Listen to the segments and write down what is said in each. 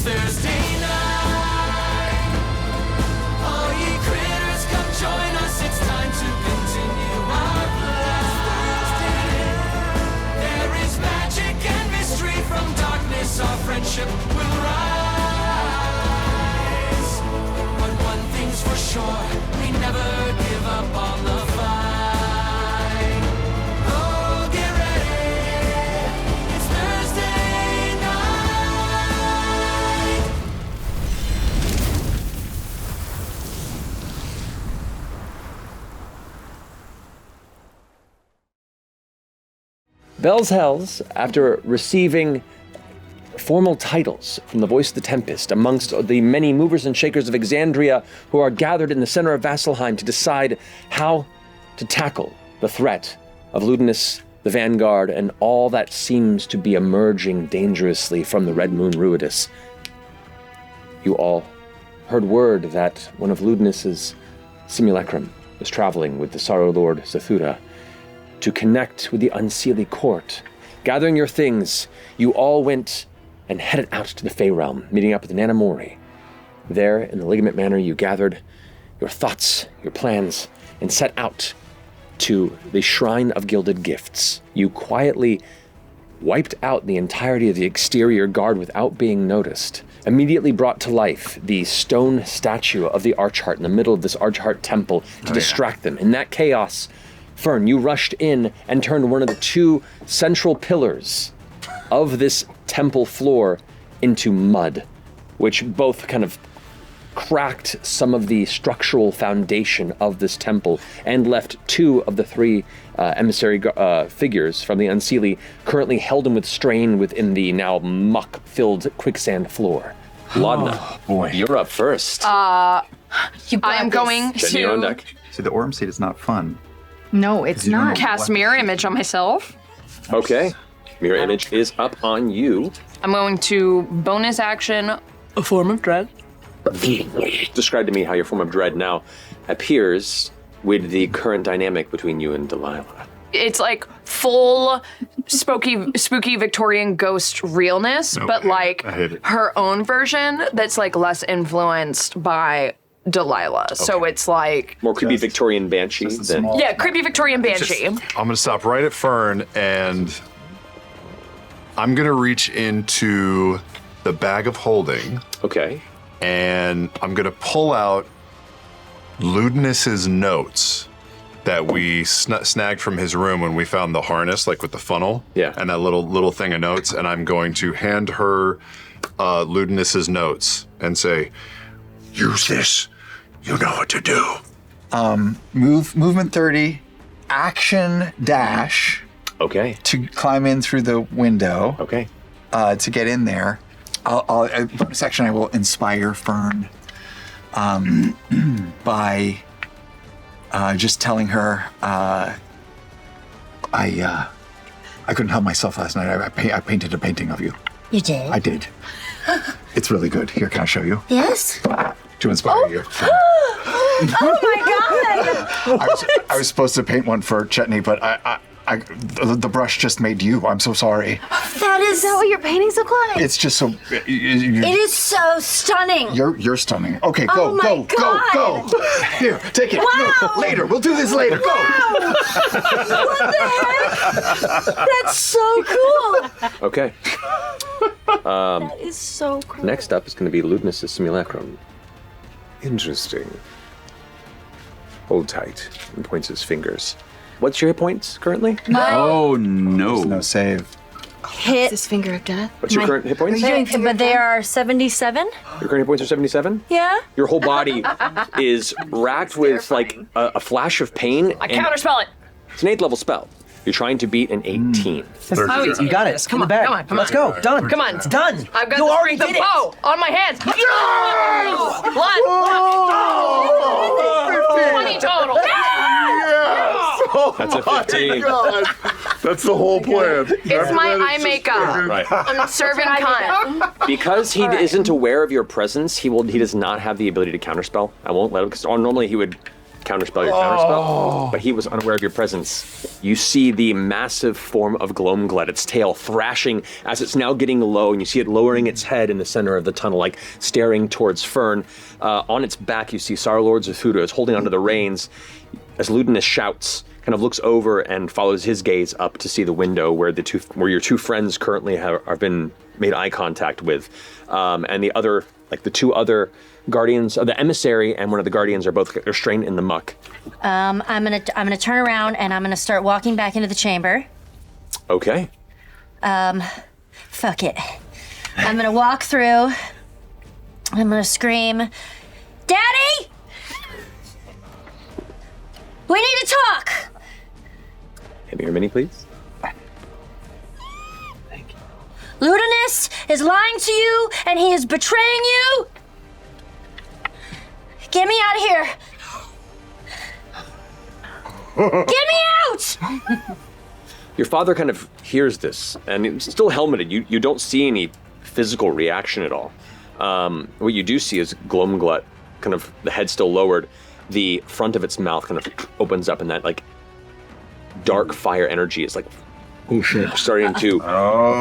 It's Thursday night. All ye critters, come join us. It's time to continue our flight. There is magic and mystery from darkness. Our friendship will rise. But one thing's for sure, we never give up on the fight. Oh, get ready. It's Thursday night. Bell's Hells, after receiving formal titles from the Voice of the Tempest amongst the many movers and shakers of Exandria who are gathered in the center of Vasselheim to decide how to tackle the threat of Ludinus, the Vanguard, and all that seems to be emerging dangerously from the Red Moon Ruidus. You all heard word that one of Ludinus's simulacrum was traveling with the Sorrowlord Zathuda to connect with the Unseelie Court. Gathering your things, you all went and headed out to the Fey Realm, meeting up with Nanamori. There, in the Ligament Manor, you gathered your thoughts, your plans, and set out to the Shrine of Gilded Gifts. You quietly wiped out the entirety of the exterior guard without being noticed, immediately brought to life the stone statue of the Archheart in the middle of this Archheart temple to distract them. In that chaos, Fern, you rushed in and turned one of the two central pillars of this temple floor into mud, which both kind of cracked some of the structural foundation of this temple and left two of the three emissary figures from the Unseelie currently held in with strain within the now muck-filled quicksand floor. Laudna, you're up first. I am going Jenny on to deck. See, the Orm seed is not fun. No, it's You don't not. know Cast what- mirror image on myself. Okay. Mirror image is up on you. I'm going to bonus action a form of dread. Describe to me how your form of dread now appears with the current dynamic between you and Delilah. It's like full spooky Victorian ghost realness, but like I hate it. her own version that's like less influenced by Delilah. So it's like More creepy Victorian banshee Just a than... small- yeah, creepy Victorian banshee. I'm gonna stop right at Fern, and I'm gonna reach into the bag of holding, Okay. and I'm gonna pull out Ludinus's notes that we snagged from his room when we found the harness, like with the funnel, Yeah. and that little thing of notes, and I'm going to hand her Ludinus's notes and say, "Use this. You know what to do." Movement 30, action dash Okay. to climb in through the window Okay. to get in there. Bonus action, I will inspire Fern by just telling her I couldn't help myself last night. I painted a painting of you. You did? I did. It's really good. Here, can I show you? Yes? To inspire you. Oh my god! I was supposed to paint one for Chetney, but the brush just made you. I'm so sorry. That is what your paintings look like? It's just so. It is so stunning. You're stunning. Okay, go, Oh my go. Here, take it. Wow. No, later. We'll do this later. Go. Wow! What the heck? That's so cool. Okay. That is so cool. Next up is going to be Ludinus' simulacrum. Interesting. Hold tight. And points his fingers. What's your hit points currently? Oh, no. No save. Hit. This finger of death. What's your current hit points? But they are 77? Your current hit points are 77? Yeah? Your whole body is racked with like a flash of pain. I counterspell it. It's an 8th level spell. You're trying to beat an 18. How easy You got is this? it. Come In on, the bag. come on, come Let's on. go. Done. Come on. It's done. I've got you the already strength did of it. bow on my hands. Blood. 20 total. That's a 15. That's the whole plan. It's my eye makeup. Right. I'm serving cunt. Because he isn't aware of your presence, he does not have the ability to counterspell. I won't let him, because normally he would counterspell your counterspell, but he was unaware of your presence. You see the massive form of Glomgled, its tail thrashing as it's now getting low, and you see it lowering its head in the center of the tunnel, like staring towards Fern. On its back, you see Sorrowlord Zathuda is holding onto the reins as Ludinus shouts, kind of looks over and follows his gaze up to see the window where your two friends currently have been made eye contact with, and the other, like the two other guardians, the emissary and one of the guardians are both restrained in the muck. I'm gonna turn around and I'm gonna start walking back into the chamber. Okay. Fuck it. I'm gonna walk through. I'm gonna scream, Daddy! We need to talk! Give me your mini, please. Ludinus is lying to you and he is betraying you! Get me out of here! Get me out! Your father kind of hears this, and it's still helmeted. You don't see any physical reaction at all. What you do see is Glomgled, kind of the head still lowered, the front of its mouth kind of opens up, and that like dark fire energy is like starting to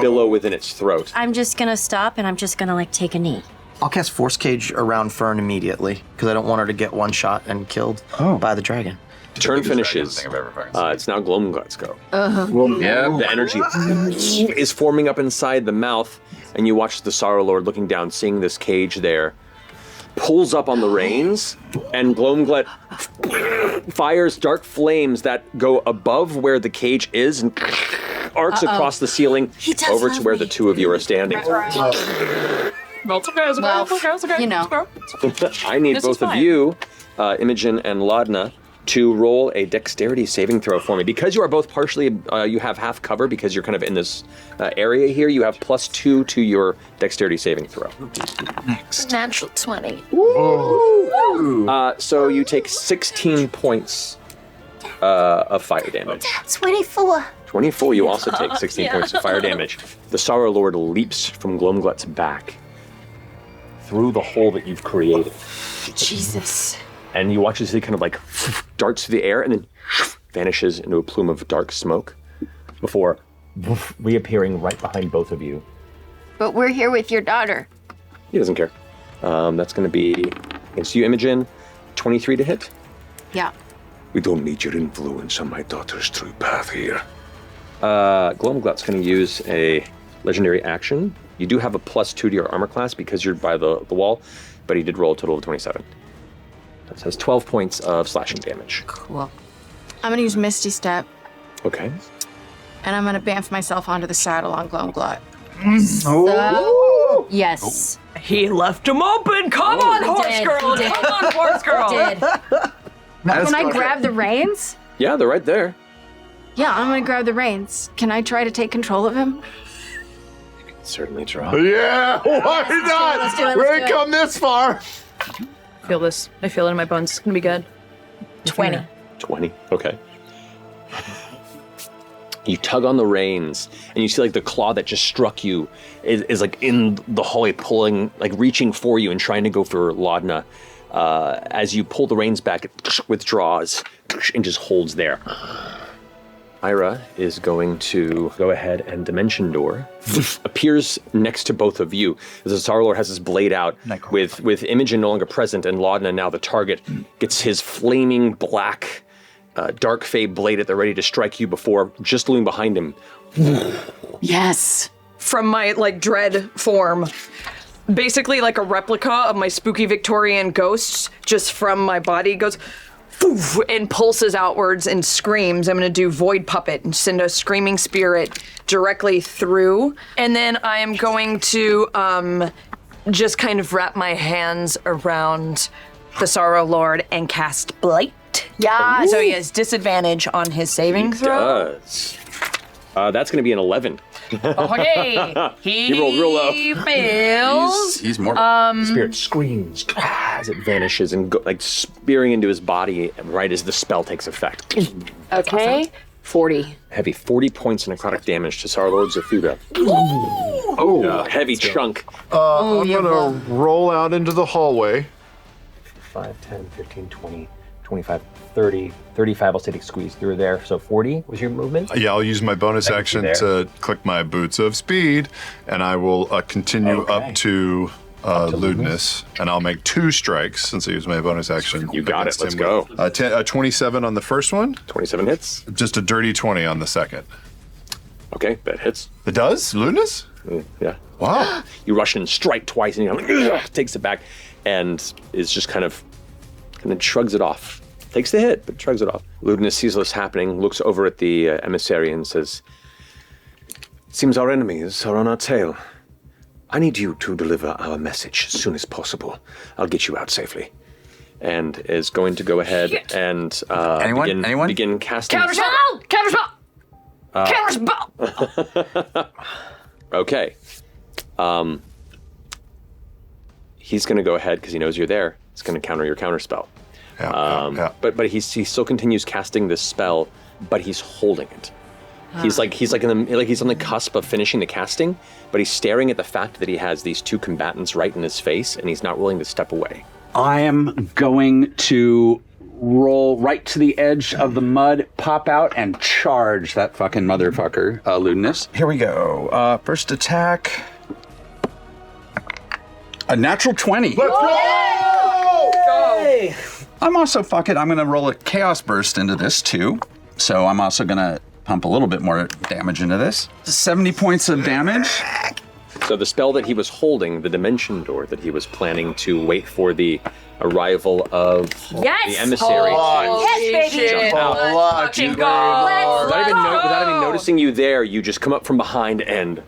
billow within its throat. I'm just gonna stop and I'm just gonna like take a knee. I'll cast Force Cage around Fern immediately, because I don't want her to get one shot and killed by the dragon. Turn finishes. It's now Glomgled's go. Yeah. The energy is forming up inside the mouth, and you watch the Sorrowlord looking down, seeing this cage there, pulls up on the reins, and Glomgled fires dark flames that go above where the cage is and arcs across the ceiling over to where the two of you are standing. You know. I need This both is of fine. you, Imogen and Laudna, to roll a dexterity saving throw for me. Because you are both partially, you have half cover because you're kind of in this area here, you have +2 to your dexterity saving throw. Natural 20. So you take 16 points of fire damage. 24. 24, you also take 16 points of fire damage. The Sorrowlord leaps from Glomgled's back through the hole that you've created. Jesus. And you watch as he kind of like darts through the air and then vanishes into a plume of dark smoke before reappearing right behind both of you. But we're here with your daughter. He doesn't care. That's going to be against you, Imogen, 23 to hit. Yeah. We don't need your influence on my daughter's true path here. Glomgled's going to use a legendary action. You do have a +2 to your armor class because you're by the wall, but he did roll a total of 27. That has 12 points of slashing damage. Cool. I'm gonna use Misty Step, Okay. and I'm gonna bamf myself onto the saddle on Glomglot. Yes. He left him open. Come on, horse did, girl. he did. Come on, horse girl. Did. Can I grab the reins? Yeah, they're right there. Yeah, I'm gonna grab the reins. Can I try to take control of him? Certainly try. Yeah, why not? let's do it, let's We're do it. come this far. Feel this. I feel it in my bones. It's gonna be good. 20. 20. Okay. You tug on the reins, and you see like the claw that just struck you is like in the hallway, pulling, like reaching for you and trying to go for Laudna. As you pull the reins back, it withdraws and just holds there. Ira is going to go ahead and Dimension Door appears next to both of you. As the Sorrowlord has his blade out, with Imogen no longer present and Laudna now the target, gets his flaming black dark fey blade at the ready to strike you before just looming behind him. Yes. From my like dread form. Basically like a replica of my spooky Victorian ghost, just from my body goes poof, and pulses outwards and screams. I'm gonna do Void Puppet and send a screaming spirit directly through. And then I am going to just kind of wrap my hands around the Sorrowlord and cast Blight. Yeah. So he has disadvantage on his saving throw. Does. That's going to be an 11. Okay. He rolled real low. fails. He's more. Spirit screams as it vanishes and like spearing into his body right as the spell takes effect. Okay. 40. Heavy 40 points of necrotic damage to Sorrowlord Zathuda. Oh, heavy chunk. I'm gonna roll out into the hallway. 5, 10, 15, 20, 25, 30, 35. I'll say to squeeze through there. So 40 was your movement? Yeah, I'll use my bonus action to click my boots of speed, and I will continue up to Ludinus, and I'll make 2 strikes since I used my bonus action. You got it. against Let's him go. with, 27 on the first one. 27 hits. Just a dirty 20 on the second. Okay, that hits. It does? Ludinus? Yeah. Wow. You rush in and strike twice, and he takes it back, and is just kind of shrugs it off. Takes the hit, but shrugs it off. Ludinus sees what's happening, looks over at the emissary and says, "Seems our enemies are on our tail. I need you to deliver our message as soon as possible. I'll get you out safely." And is going to go ahead and begin casting. Counterspell! Counterspell! Counterspell! Okay. He's going to go ahead because he knows you're there. He's going to counter your counterspell. Yeah. But he still continues casting this spell, but he's holding it. He's on the cusp of finishing the casting, but he's staring at the fact that he has these 2 combatants right in his face, and he's not willing to step away. I am going to roll right to the edge of the mud, pop out, and charge that fucking motherfucker, Ludinus. Here we go. First attack. A natural 20. Let's go! I'm also, fuck it, I'm gonna roll a Chaos Burst into this too. So I'm also gonna pump a little bit more damage into this. 70 points of damage. So the spell that he was holding, the dimension door that he was planning to wait for the arrival of the emissary. Yes, baby. Fucking go. Without even noticing you there, you just come up from behind and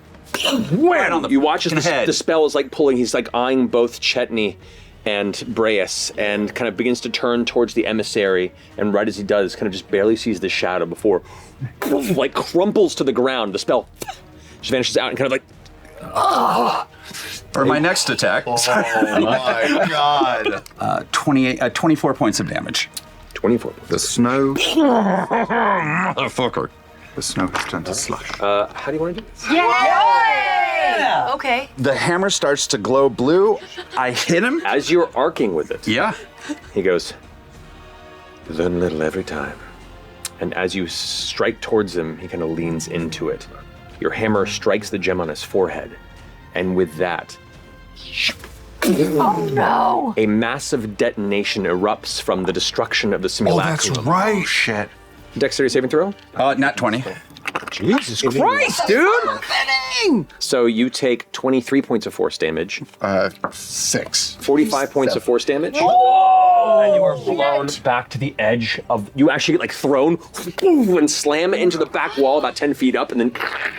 Right on the you watch as head. the spell is like pulling. He's like eyeing both Chetney and Breas, and kind of begins to turn towards the emissary. And right as he does, kind of just barely sees the shadow before, like crumples to the ground. The spell just vanishes out and kind of like. For my next attack. Oh my god. 24 points of damage. 24. The snow. Motherfucker. The snow has turned to slush. How do you want to do this? Yeah. Okay. The hammer starts to glow blue. I hit him. As you're arcing with it, Yeah. he goes, "You learn a little every time." And as you strike towards him, he kind of leans into it. Your hammer strikes the gem on his forehead. And with that, Oh no. a massive detonation erupts from the destruction of the simulacrum. right. Shit. Dexterity saving throw? Nat 20. Jesus Christ, dude! So you take 23 points of force damage, 6. 45 points of force damage, and you are blown back to the edge of. You actually get like thrown and slam into the back wall about 10 feet up, and then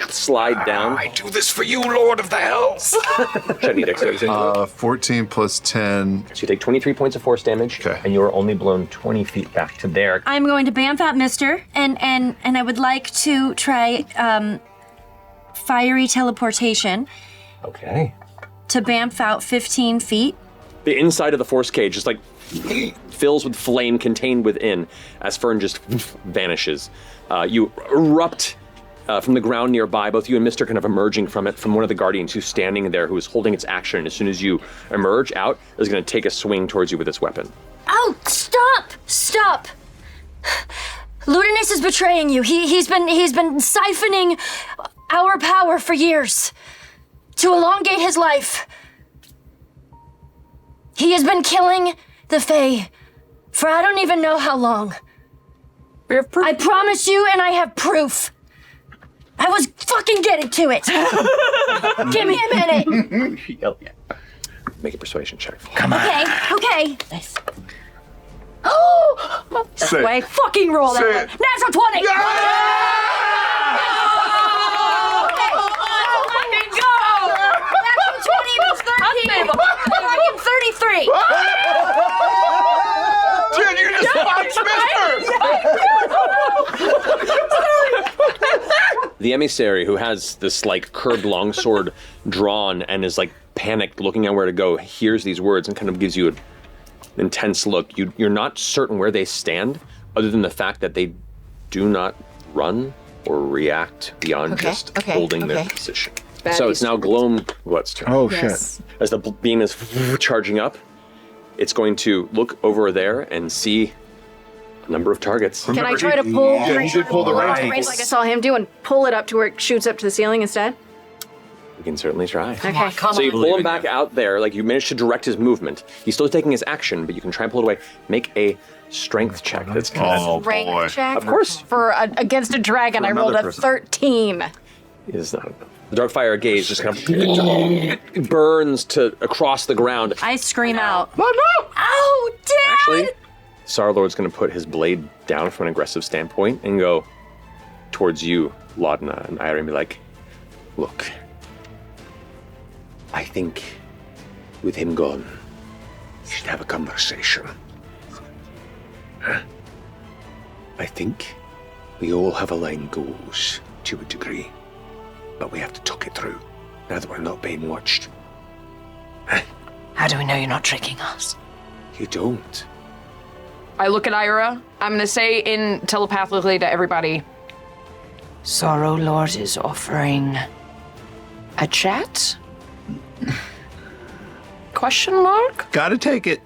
slide down. I do this for you, Lord of the Hells. Chetney, dexterity saving throw. 14 plus 10. So you take 23 points of force damage, Okay. and you are only blown 20 feet back to there. I'm going to bamf out Mister, and I would like to try fiery teleportation Okay. to bamf out 15 feet. The inside of the force cage just like fills with flame contained within as Fern just vanishes. You erupt from the ground nearby, both you and Mister kind of emerging from it, from one of the guardians who's standing there, who is holding its action. And as soon as you emerge out, is going to take a swing towards you with its weapon. Oh, stop! Stop! Ludinus is betraying you. He's been siphoning our power for years to elongate his life. He has been killing the Fae for I don't even know how long. We have proof. I promise you, and I have proof. I was fucking getting to it. Give me a minute. Make a persuasion check. Okay. Nice. Oh! Say Way fucking roll that Say one. it. Natural 20! Fucking go! Natural 20 plus 13. Fucking 33. Dude, you just boxed Mister! The emissary, who has this like curved longsword drawn and is like panicked, looking at where to go, hears these words and kind of gives you an intense look. You're not certain where they stand, other than the fact that they do not run or react beyond just holding their position. So it's now Glom's turn. Oh, shit. As the beam is charging up, it's going to look over there and see Number of targets. Can I try to pull? Yeah, he did pull the reins. Like I saw him do, and pull it up to where it shoots up to the ceiling instead. You can certainly try. Okay. So you pull him back out there, like you manage to direct his movement. He's still taking his action, but you can try and pull it away. Make a strength check. That's kind of... Rank boy. check. Of course. For against a dragon, I rolled a person. 13. Is not enough. The dark fire gaze just kind of burns across the ground. I scream out. Oh, Dad! Actually, Sorrowlord's going to put his blade down from an aggressive standpoint and go towards you, Laudna and Ira, and be like, look, I think with him gone, we should have a conversation. I think we all have aligned goals to a degree, but we have to talk it through now that we're not being watched. How do we know you're not tricking us? You don't. I look at Ira. I'm gonna say in telepathically to everybody, Sorrowlord is offering a chat? Question mark? Gotta take it.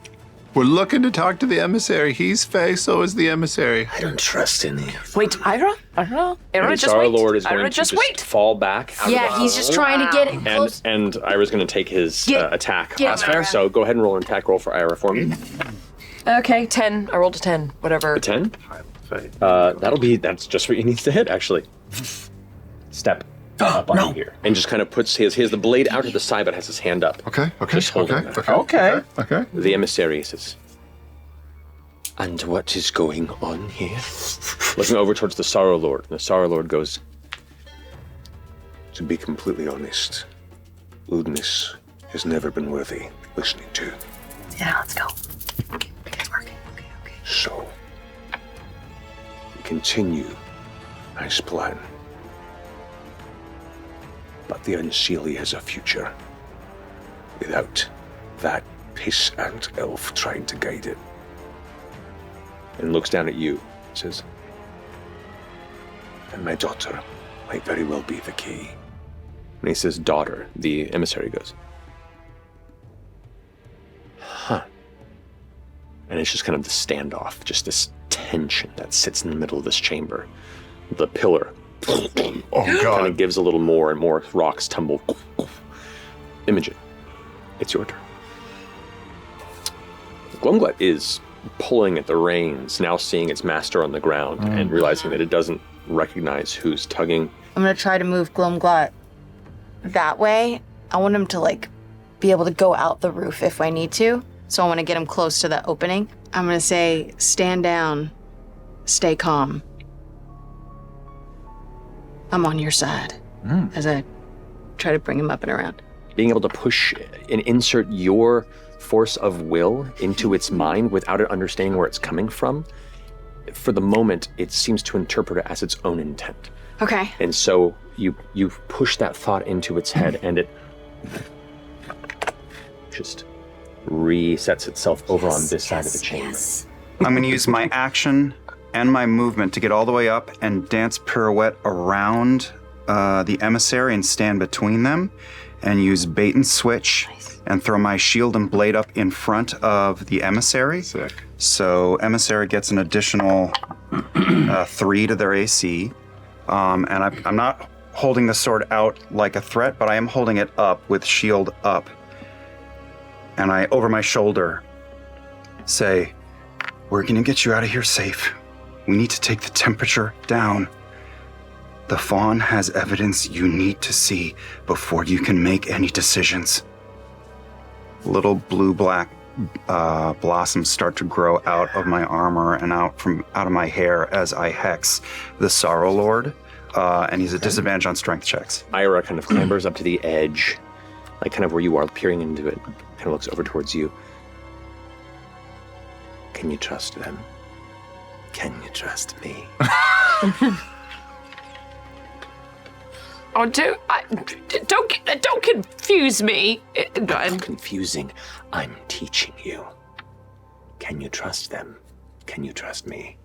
We're looking to talk to the emissary. He's Fae, so is the emissary. I don't trust any of Wait, Ira, And just wait. Sorrowlord is Ira, going to just wait. fall back out Yeah, of he's just trying to get it and close. and Ira's going to take his attack. Get Fair. So go ahead and roll an attack roll for Ira for me. Okay, 10. I rolled a 10. Whatever. A 10? That's just what he needs to hit, actually. Step up on here. And just kind of puts he has the blade out to the side, but has his hand up. Okay, Just holding that. Okay. The emissary says, and what is going on here? Looking over towards the Sorrowlord. And the Sorrowlord goes, to be completely honest, Ludinus has never been worthy listening to. Yeah, let's go. It's working. Okay. So, we continue as planned. But the Unseelie has a future without that piss-ant elf trying to guide it. And looks down at you and says, and my daughter might very well be the key. And he says, daughter. The emissary goes, huh. And it's just kind of the standoff, just this tension that sits in the middle of this chamber. The pillar Oh, kind God. of gives a little more and more rocks tumble. Imogen, it's your turn. Glumglut is pulling at the reins, now seeing its master on the ground and realizing that it doesn't recognize who's tugging. I'm gonna try to move Glumglut that way. I want him to be able to go out the roof if I need to. So I want to get him close to the opening. I'm gonna say, stand down, stay calm. I'm on your side as I try to bring him up and around. Being able to push and insert your force of will into its mind without it understanding where it's coming from, for the moment, it seems to interpret it as its own intent. Okay. And so you push that thought into its head, and it just resets itself over on this side of the chamber. I'm going to use my action and my movement to get all the way up and dance pirouette around the emissary and stand between them, and use bait and switch and throw my shield and blade up in front of the emissary. Sick. So emissary gets an additional 3 to their AC. And I'm not holding the sword out like a threat, but I am holding it up with shield up. And I, over my shoulder, say, we're gonna get you out of here safe. We need to take the temperature down. The fawn has evidence you need to see before you can make any decisions. Little blue-black blossoms start to grow out of my armor and out of my hair as I hex the Sorrowlord, and he's at disadvantage on strength checks. Ira kind of clambers up to the edge, like kind of where you are, peering into it, kind of looks over towards you. Can you trust them? Can you trust me? Oh, don't confuse me. I'm confusing. I'm teaching you. Can you trust them? Can you trust me?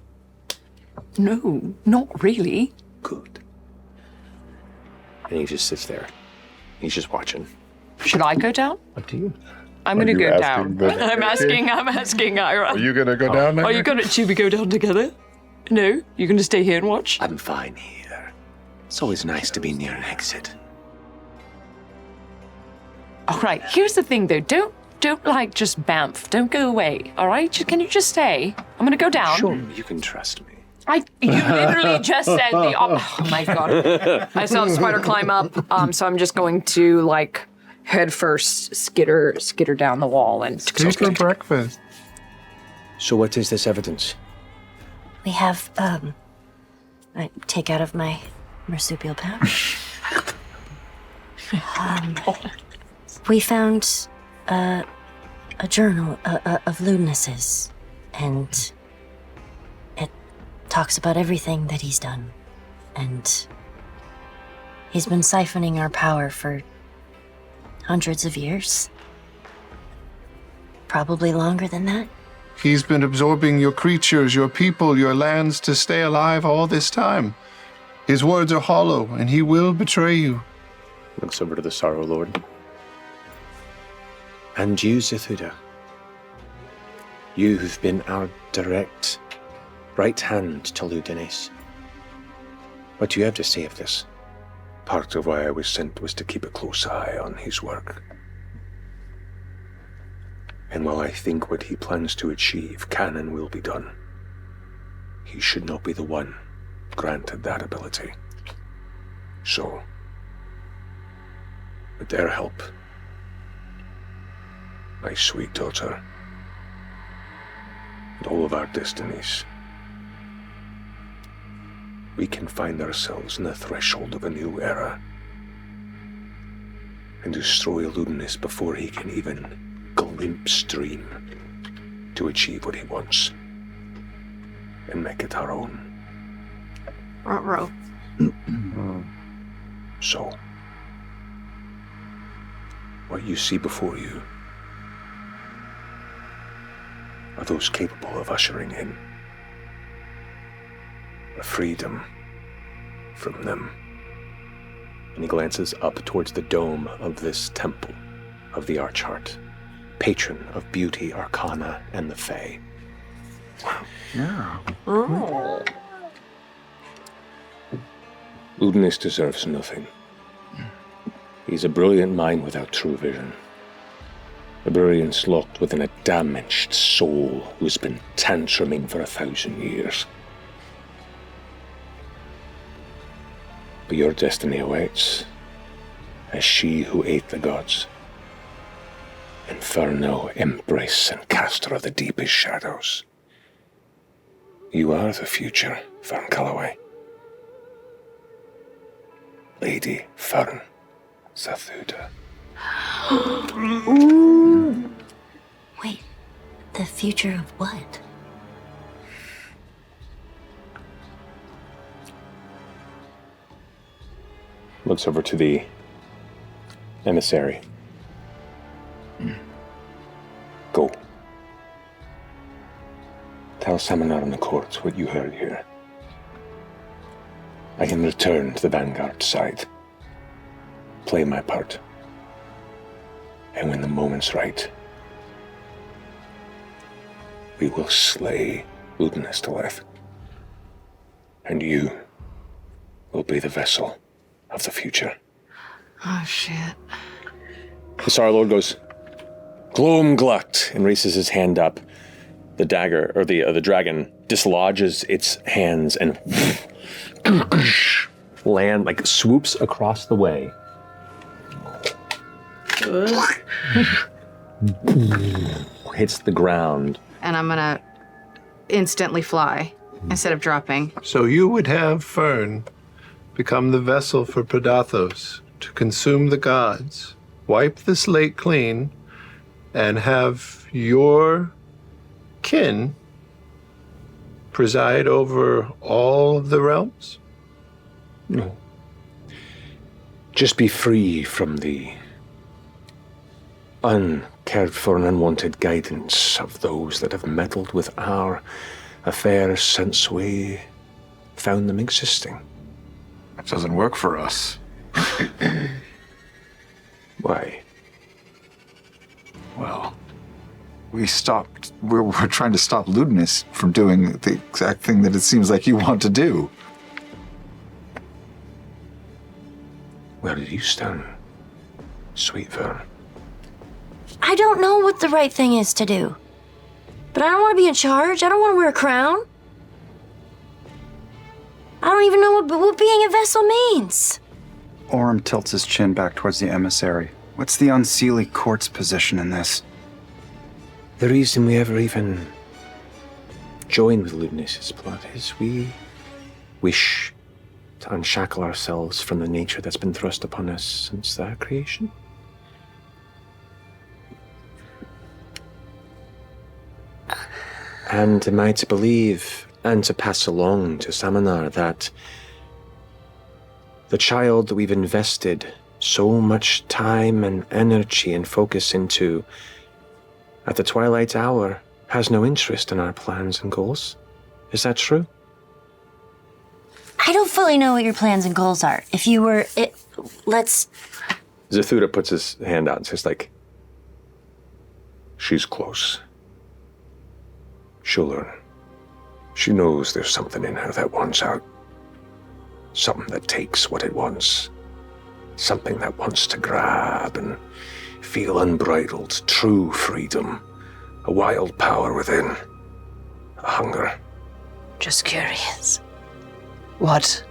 No, not really. Good. And he just sits there. He's just watching. Should I go down? Up to you. I'm gonna you go asking down. the- I'm asking Ira. Are you gonna go down there? Are you gonna? Should we go down together? No, you're gonna stay here and watch. I'm fine here. It's always nice to be near an exit. All right, here's the thing though. Don't like just bamf. Don't go away. All right? Can you just stay? I'm gonna go down. Sure, you can trust me. You literally just said the. Oh my god. I saw the spider climb up, so I'm just going to like head first, skitter down the wall, and Stay for breakfast. So what is this evidence? We have, I take out of my marsupial pouch. We found a journal of Ludinus's, and it talks about everything that he's done. And he's been siphoning our power for hundreds of years. Probably longer than that. He's been absorbing your creatures, your people, your lands to stay alive all this time. His words are hollow, and he will betray you. Looks over to the Sorrowlord. And you, Zathuda. You've been our direct right hand to Ludinus. What do you have to say of this? Part of why I was sent was to keep a close eye on his work. And while I think what he plans to achieve can and will be done, he should not be the one granted that ability. So, with their help, my sweet daughter, and all of our destinies, we can find ourselves on the threshold of a new era and destroy Ludinus before he can even glimpse dream to achieve what he wants and make it our own. Ruh-roh. So, what you see before you are those capable of ushering in a freedom from them. And he glances up towards the dome of this temple of the Archheart, patron of beauty, arcana, and the Fae. Yeah. Oh. Ludinus deserves nothing. He's a brilliant mind without true vision. A brilliance locked within a damaged soul who's been tantruming for 1,000 years. But your destiny awaits, as she who ate the gods. Inferno, embrace, and caster of the deepest shadows. You are the future, Fern Calloway. Lady Fern Zathuda. Wait, the future of what? Looks over to the emissary. Go. Tell Seminar in the courts what you heard here. I can return to the Vanguard side. Play my part. And when the moment's right, we will slay Ludinus to life. And you will be the vessel of the future. Oh, shit. The Sorrowlord goes, Colm glucked, and raises his hand up. The dagger, or the dragon, dislodges its hands and land, like swoops across the way. Hits the ground. And I'm gonna instantly fly instead of dropping. So you would have Fern become the vessel for Predathos to consume the gods, wipe the slate clean, and have your kin preside over all of the realms? No. Just be free from the uncared for and unwanted guidance of those that have meddled with our affairs since we found them existing. That doesn't work for us. Why? Well, we're trying to stop Ludinus from doing the exact thing that it seems like you want to do. Where did you stand, sweet Fern? I don't know what the right thing is to do. But I don't want to be in charge. I don't want to wear a crown. I don't even know what being a vessel means. Orm tilts his chin back towards the emissary. What's the unseelie court's position in this? The reason we ever even joined with Ludinus's plot is we wish to unshackle ourselves from the nature that's been thrust upon us since their creation. And am I to believe and to pass along to Samanar that the child that we've invested so much time and energy and focus into at the twilight hour has no interest in our plans and goals? Is that true? I don't fully know what your plans and goals are. If you were, let's... Zathuda puts his hand out and says, she's close. She'll learn. She knows there's something in her that wants out. Something that takes what it wants. Something that wants to grab and feel unbridled, true freedom. A wild power within. A hunger. Just curious. What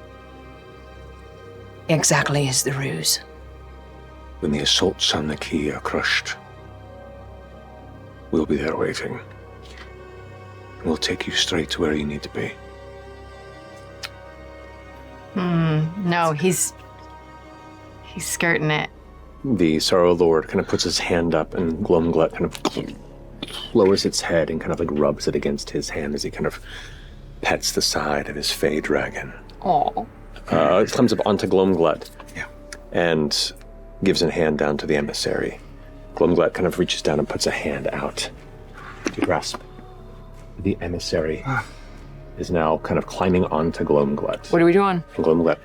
exactly is the ruse? When the assaults on the key are crushed, we'll be there waiting. We'll take you straight to where you need to be. No, he's skirting it. The Sorrowlord kind of puts his hand up, and Glomglut kind of lowers its head and kind of rubs it against his hand as he kind of pets the side of his fey dragon. Aw. It comes up onto Glomglut. Yeah. And gives a hand down to the emissary. Glomglut kind of reaches down and puts a hand out to grasp. The emissary is now kind of climbing onto Glomglut. What are we doing? And Glomglut.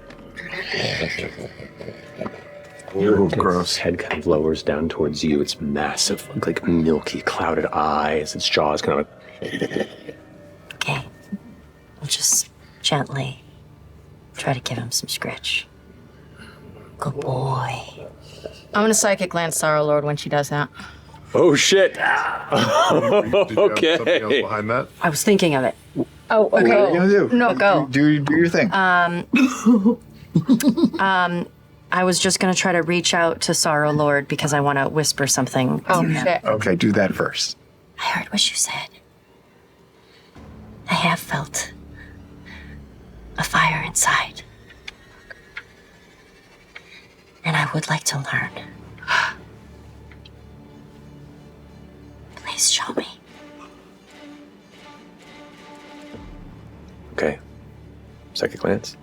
Oh, gross. Head kind of lowers down towards you. Its massive, milky, clouded eyes. Its jaws kind of Okay. We'll just gently try to give him some scritch. Good boy. I'm gonna psychic lance Sorrowlord when she does that. Oh shit! Did you have something else Okay. behind that? I was thinking of it. Oh, okay. What are you gonna do? No, go. Do your thing. I was just gonna try to reach out to Sorrowlord because I want to whisper something. Oh, shit. Okay, do that first. I heard what you said. I have felt a fire inside. And I would like to learn. Please show me. Okay. Psychic glance.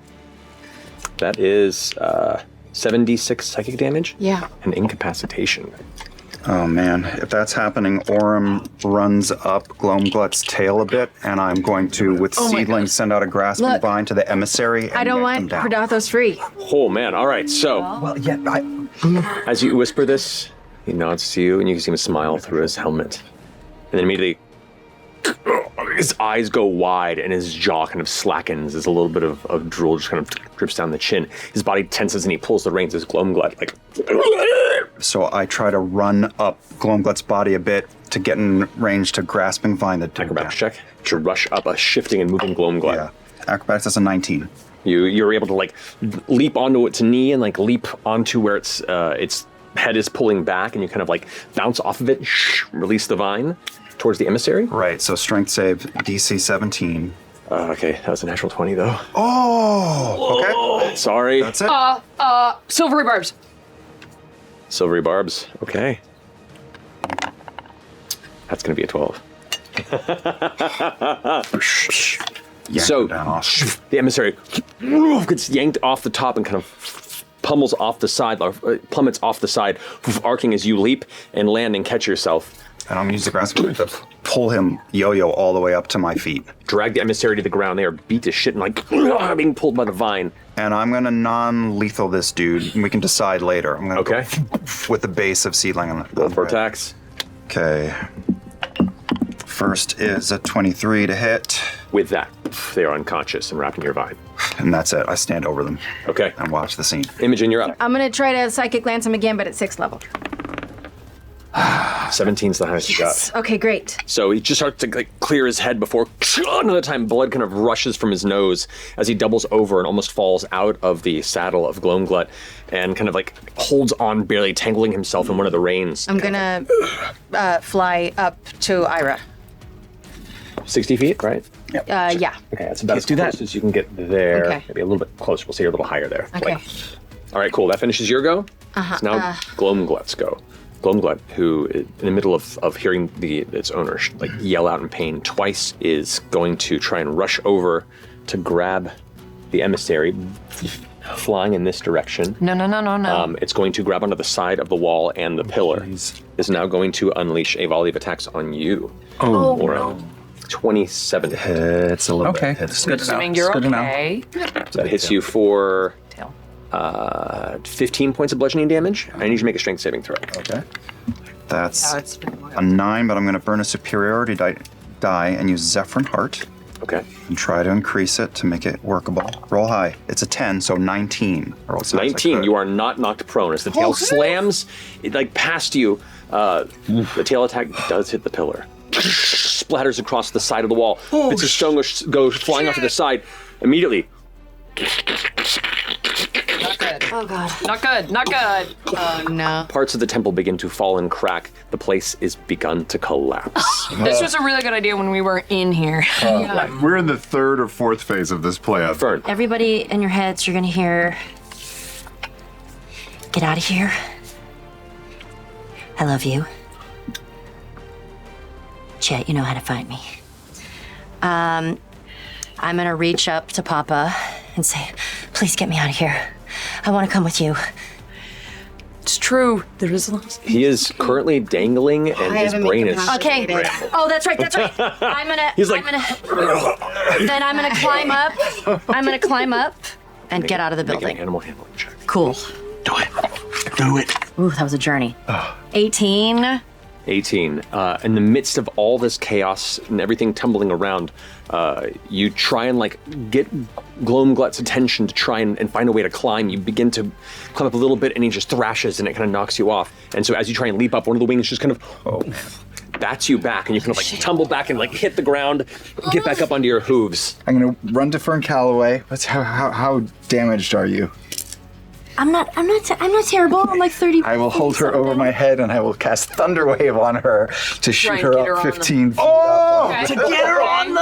That is 7d6 psychic damage. Yeah. And incapacitation. Oh man, if that's happening, Orm runs up Glomglut's tail a bit, and I'm going to, with Seedling, send out a grasping Look, vine to the emissary. And I don't yank want him down. Predathos free. Oh man, alright, so Well, yeah, as you whisper this, he nods to you and you can see him smile through his helmet. And then immediately his eyes go wide and his jaw kind of slackens as a little bit of drool just kind of drips down the chin. His body tenses and he pulls the reins as Glomglut So I try to run up Glomglut's body a bit to get in range to grasping vine the dude acrobatics down. check to rush up a shifting and moving Glomglut. Yeah, acrobatics, that's a 19. You're able to leap onto its knee and leap onto where its head is pulling back, and you kind of bounce off of it, release the vine towards the emissary. Right, so strength save, DC 17. Okay, that was a natural 20 though. Oh, okay. Sorry. That's it. Silvery barbs. Silvery barbs. Okay. That's gonna be a 12. Yank So him down off. the emissary gets yanked off the top and kind of pummels off the side, or plummets off the side, arcing as you leap and land and catch yourself. And I'm going to use the grasping vine to pull him yo-yo all the way up to my feet. Drag the emissary to the ground. They are beat to shit and being pulled by the vine. And I'm going to non-lethal this dude, and we can decide later. I'm going to Okay. go with the base of Seedling. Roll for attacks. Okay. First is a 23 to hit. With that, they are unconscious and wrapped in your vine. And that's it. I stand over them. Okay. And watch the scene. Imogen, you're up. I'm gonna try to psychic glance him again, but at 6th level. 17's the highest you got. Okay, great. So he just starts to clear his head before another time blood kind of rushes from his nose as he doubles over and almost falls out of the saddle of Gloamglut and kind of holds on, barely tangling himself in one of the reins. I'm gonna fly up to Ira. 60 feet, right? Yeah. Okay, that's about as close as you can get there. Okay. Maybe a little bit closer. We'll say you're a little higher there. Okay. All right, cool. That finishes your go. So now Gloamglut's go. Gloamglut, who in the middle of hearing its owner yell out in pain twice, is going to try and rush over to grab the emissary, flying in this direction. No. It's going to grab onto the side of the wall, and the pillar is now going to unleash a volley of attacks on you. Oh, 27 to hit. It's a little bit. It's good Assuming you're okay. So that hits you for 15 points of bludgeoning damage. I need you to make a strength saving throw. Okay. That's a 9, but I'm going to burn a superiority die and use Zephyrin Heart. Okay. And try to increase it to make it workable. Roll high. It's a 10, so 19. I rolled as high as I 19, could. you are not knocked prone. As the tail slams past you, the tail attack does hit the pillar. Splatters across the side of the wall. Bits of stone go flying off to the side. Immediately, Oh god. Not good. Oh no. parts of the temple begin to fall and crack. The place is begun to collapse. This was a really good idea when we weren't in here. We're in the 3rd or 4th phase of this plan. Fern. Everybody in your heads, you're gonna hear, get out of here. I love you. Chet, you know how to find me. I'm gonna reach up to Papa and say, please get me out of here. I want to come with you. It's true. There is He is currently dangling, and his brain is. Okay. Oh, that's right. I'm gonna. He's like- Then I'm gonna climb up. I'm gonna climb up and get out of the Make an building. animal handling check. Cool. Do it. Do it. Ooh, that was a journey. 18. 18. In the midst of all this chaos and everything tumbling around, you try and get Gloamglut's attention to try and find a way to climb. You begin to climb up a little bit, and he just thrashes, and it kind of knocks you off. And so as you try and leap up, one of the wings just kind of bats you back, and you kind of tumble back and hit the ground, get back up onto your hooves. I'm gonna run to Fern Calloway. How damaged are you? I'm not terrible. I'm like 30. I will hold her over my head and I will cast Thunderwave on her to shoot Right, her get up her on 15 feet. Okay. To get her on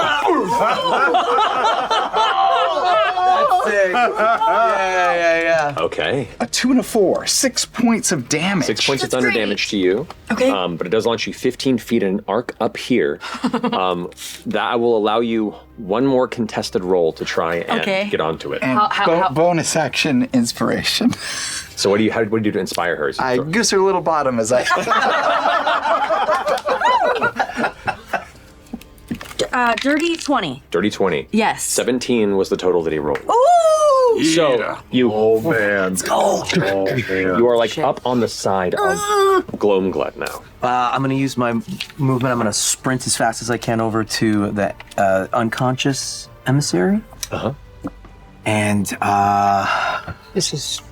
Yeah. Okay. A 2 and a 4. 6 points of damage. 6 points of thunder damage to you. Okay. But it does launch you 15 feet in an arc up here. That will allow you one more contested roll to try and get onto it. And bonus action inspiration. So what do you do to inspire her? I goose her little bottom as I. Dirty 20. Dirty 20. Yes. 17 was the total that he rolled. Ooh! So you man. Let's go. you are up on the side of Gloamglut now. I'm going to use my movement. I'm going to sprint as fast as I can over to the unconscious emissary. Uh-huh. And, This is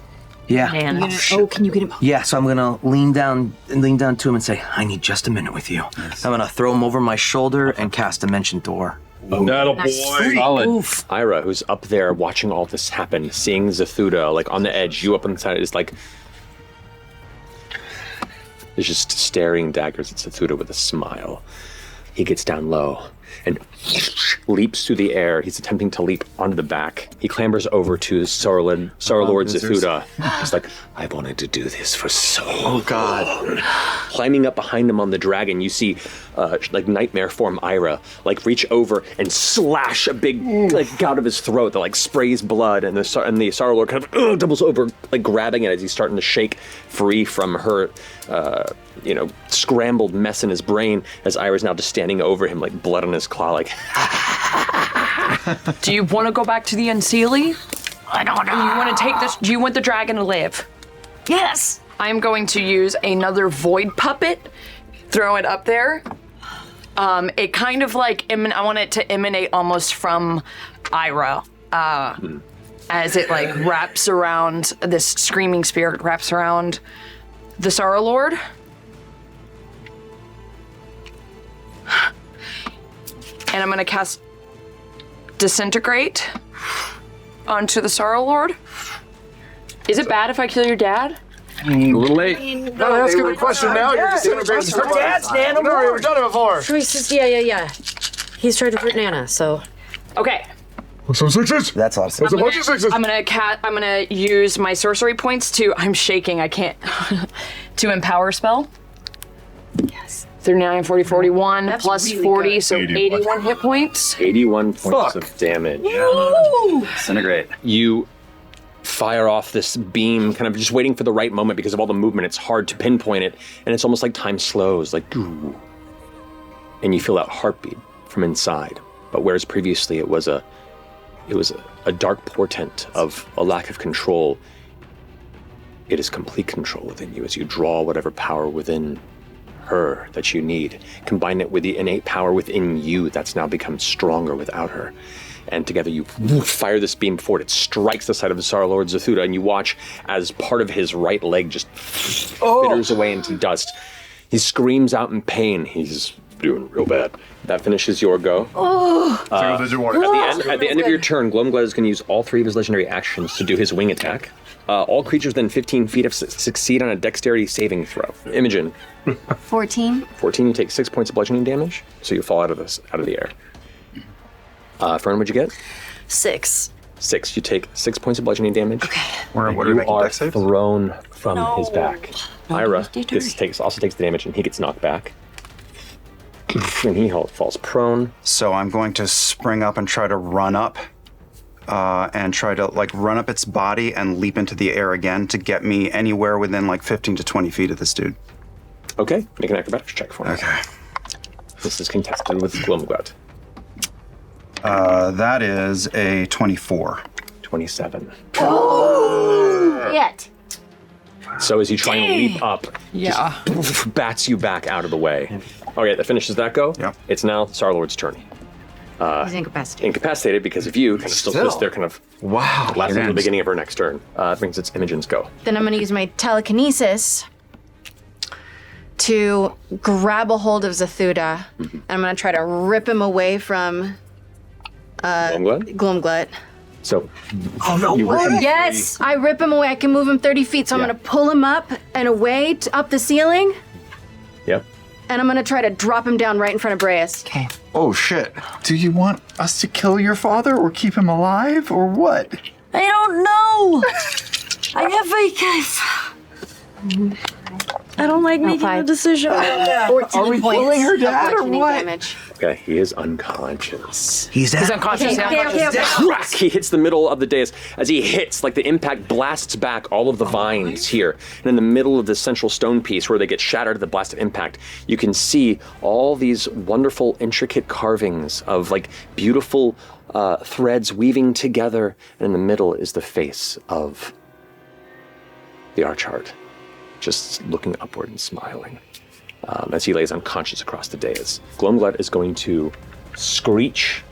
yeah. man. Can you get him? Yeah, so I'm going to lean down to him and say, I need just a minute with you. I'm going to throw him over my shoulder and cast Dimension Door. That'll boy. Solid. Ira, who's up there watching all this happen, seeing Zathuda on the edge, you up on the side, is is just staring daggers at Zathuda with a smile. He gets down low and leaps through the air. He's attempting to leap onto the back. He clambers over to Sorrowlord Zathuda. He's like, I wanted to do this for so long. Climbing up behind him on the dragon, you see nightmare form Ira reach over and slash a big gout of his throat that sprays blood, and the Sorrowlord kind of doubles over, grabbing it as he's starting to shake free from her scrambled mess in his brain, as Ira's now just standing over him, blood on his claw, Do you want to go back to the Unseelie? I don't know. You want to take this? Do you want the dragon to live? Yes. I'm going to use another void puppet throw it up there. It kind of like, I want it to emanate almost from Ira. As it like wraps around, this screaming spirit wraps around the Sorrowlord. And I'm gonna cast Disintegrate onto the Sorrowlord. Is it bad if I kill your dad? A little late. Not asking the question now. You're disintegrating. Her dad's Nana. No, we've done it before. Yeah. He's tried to hurt Nana, so. Okay. Some sixes. That's awesome. That's a bunch of sixes. I'm gonna use my sorcery points to. I'm shaking. I can't. To empower spell. Yes. 39, 40, 41 That's plus really 40, good. so 81 hit points. 81 points of damage. Disintegrate. You fire off this beam, kind of just waiting for the right moment because of all the movement. It's hard to pinpoint it, and it's almost like time slows, like, doo. And you feel that heartbeat from inside. But whereas previously it was a dark portent of a lack of control, it is complete control within you as you draw whatever power within her that you need. Combine it with the innate power within you that's now become stronger without her. And together you fire this beam forward. It strikes the side of the Sorrowlord Zathuda, and you watch as part of his right leg just fitters away into dust. He screams out in pain. He's doing real bad. That finishes your go. Single-digit warning. At the end of your turn, Glomglad is going to use all 3 of his legendary actions to do his wing attack. All creatures within 15 feet succeed on a dexterity saving throw. Imogen. 14. 14, you take 6 points of bludgeoning damage, so you fall out of the air. Fern, what'd you get? 6. 6, you take 6 points of bludgeoning damage. Okay. What are we You making are dex saves? thrown from his back. Ira D3. also takes the damage, and he gets knocked back. And he falls prone. So I'm going to spring up and try to run up, and try to like run up its body and leap into the air again to get me anywhere within like 15 to 20 feet of this dude. Okay, make an acrobatics check for me. Okay. This is contested with Glomglad. That is a 24. 27. Yet. So as you try and leap up, Yeah. just bats you back out of the way. Okay, that finishes that go. Yep. It's now Sorrowlord's turn. He's incapacitated. Incapacitated because of you, kind of still sits there, kind of Wow. lasting until the ends. beginning of her next turn. Brings its Imogen's go. Then I'm going to use my telekinesis to grab a hold of Zathuda, and I'm going to try to rip him away from Glomglad? Glomglut. So, you rip him Yes, I rip him away. I can move him 30 feet, so I'm Yeah. going to pull him up and away up the ceiling, Yep. and I'm going to try to drop him down right in front of Breas. Oh shit. Do you want us to kill your father or keep him alive or what? I don't know. I don't like making a five. decision. 14 Are we points killing her of dad or bludgeoning what? damage. Okay, he is unconscious. He's He's down. unconscious. Okay. Crack! He hits the middle of the dais. As he hits, like the impact blasts back all of the vines here. And in the middle of this central stone piece where they get shattered at the blast of impact, you can see all these wonderful, intricate carvings of like beautiful threads weaving together. And in the middle is the face of the Archheart, just looking upward and smiling. As he lays unconscious across the dais. Glomglad is going to screech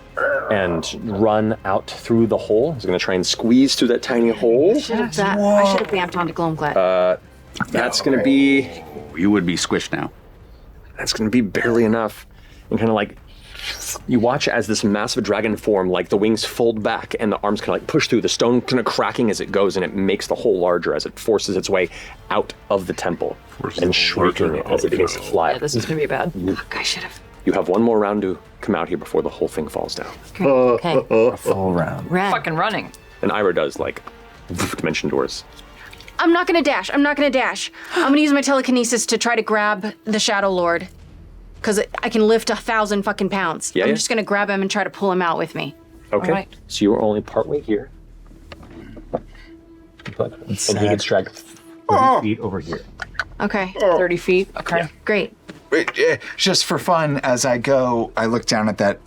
and run out through the hole. He's going to try and squeeze through that tiny hole. I should have vamped onto Glomglut. That's going to be You would be squished now. that's going to be barely enough. And kind of like you watch as this massive dragon form, like the wings fold back and the arms kind of like push through, the stone kind of cracking as it goes, and it makes the hole larger as it forces its way out of the temple and shrieking as it begins to fly. Yeah, this is gonna be bad. I should have. You have one more round to come out here before the whole thing falls down. Okay. Full round. Red. Fucking running. And Ira does like dimension doors. I'm not gonna dash. I'm gonna use my telekinesis to try to grab the Shadow Lord. Because I can lift 1,000 fucking pounds. Yeah, I'm yeah. just gonna grab him and try to pull him out with me. Okay. Alright. So you are only partway here. And he gets dragged 30 feet over here. Okay, 30 feet. Okay. great. Wait, just for fun, as I go, I look down at that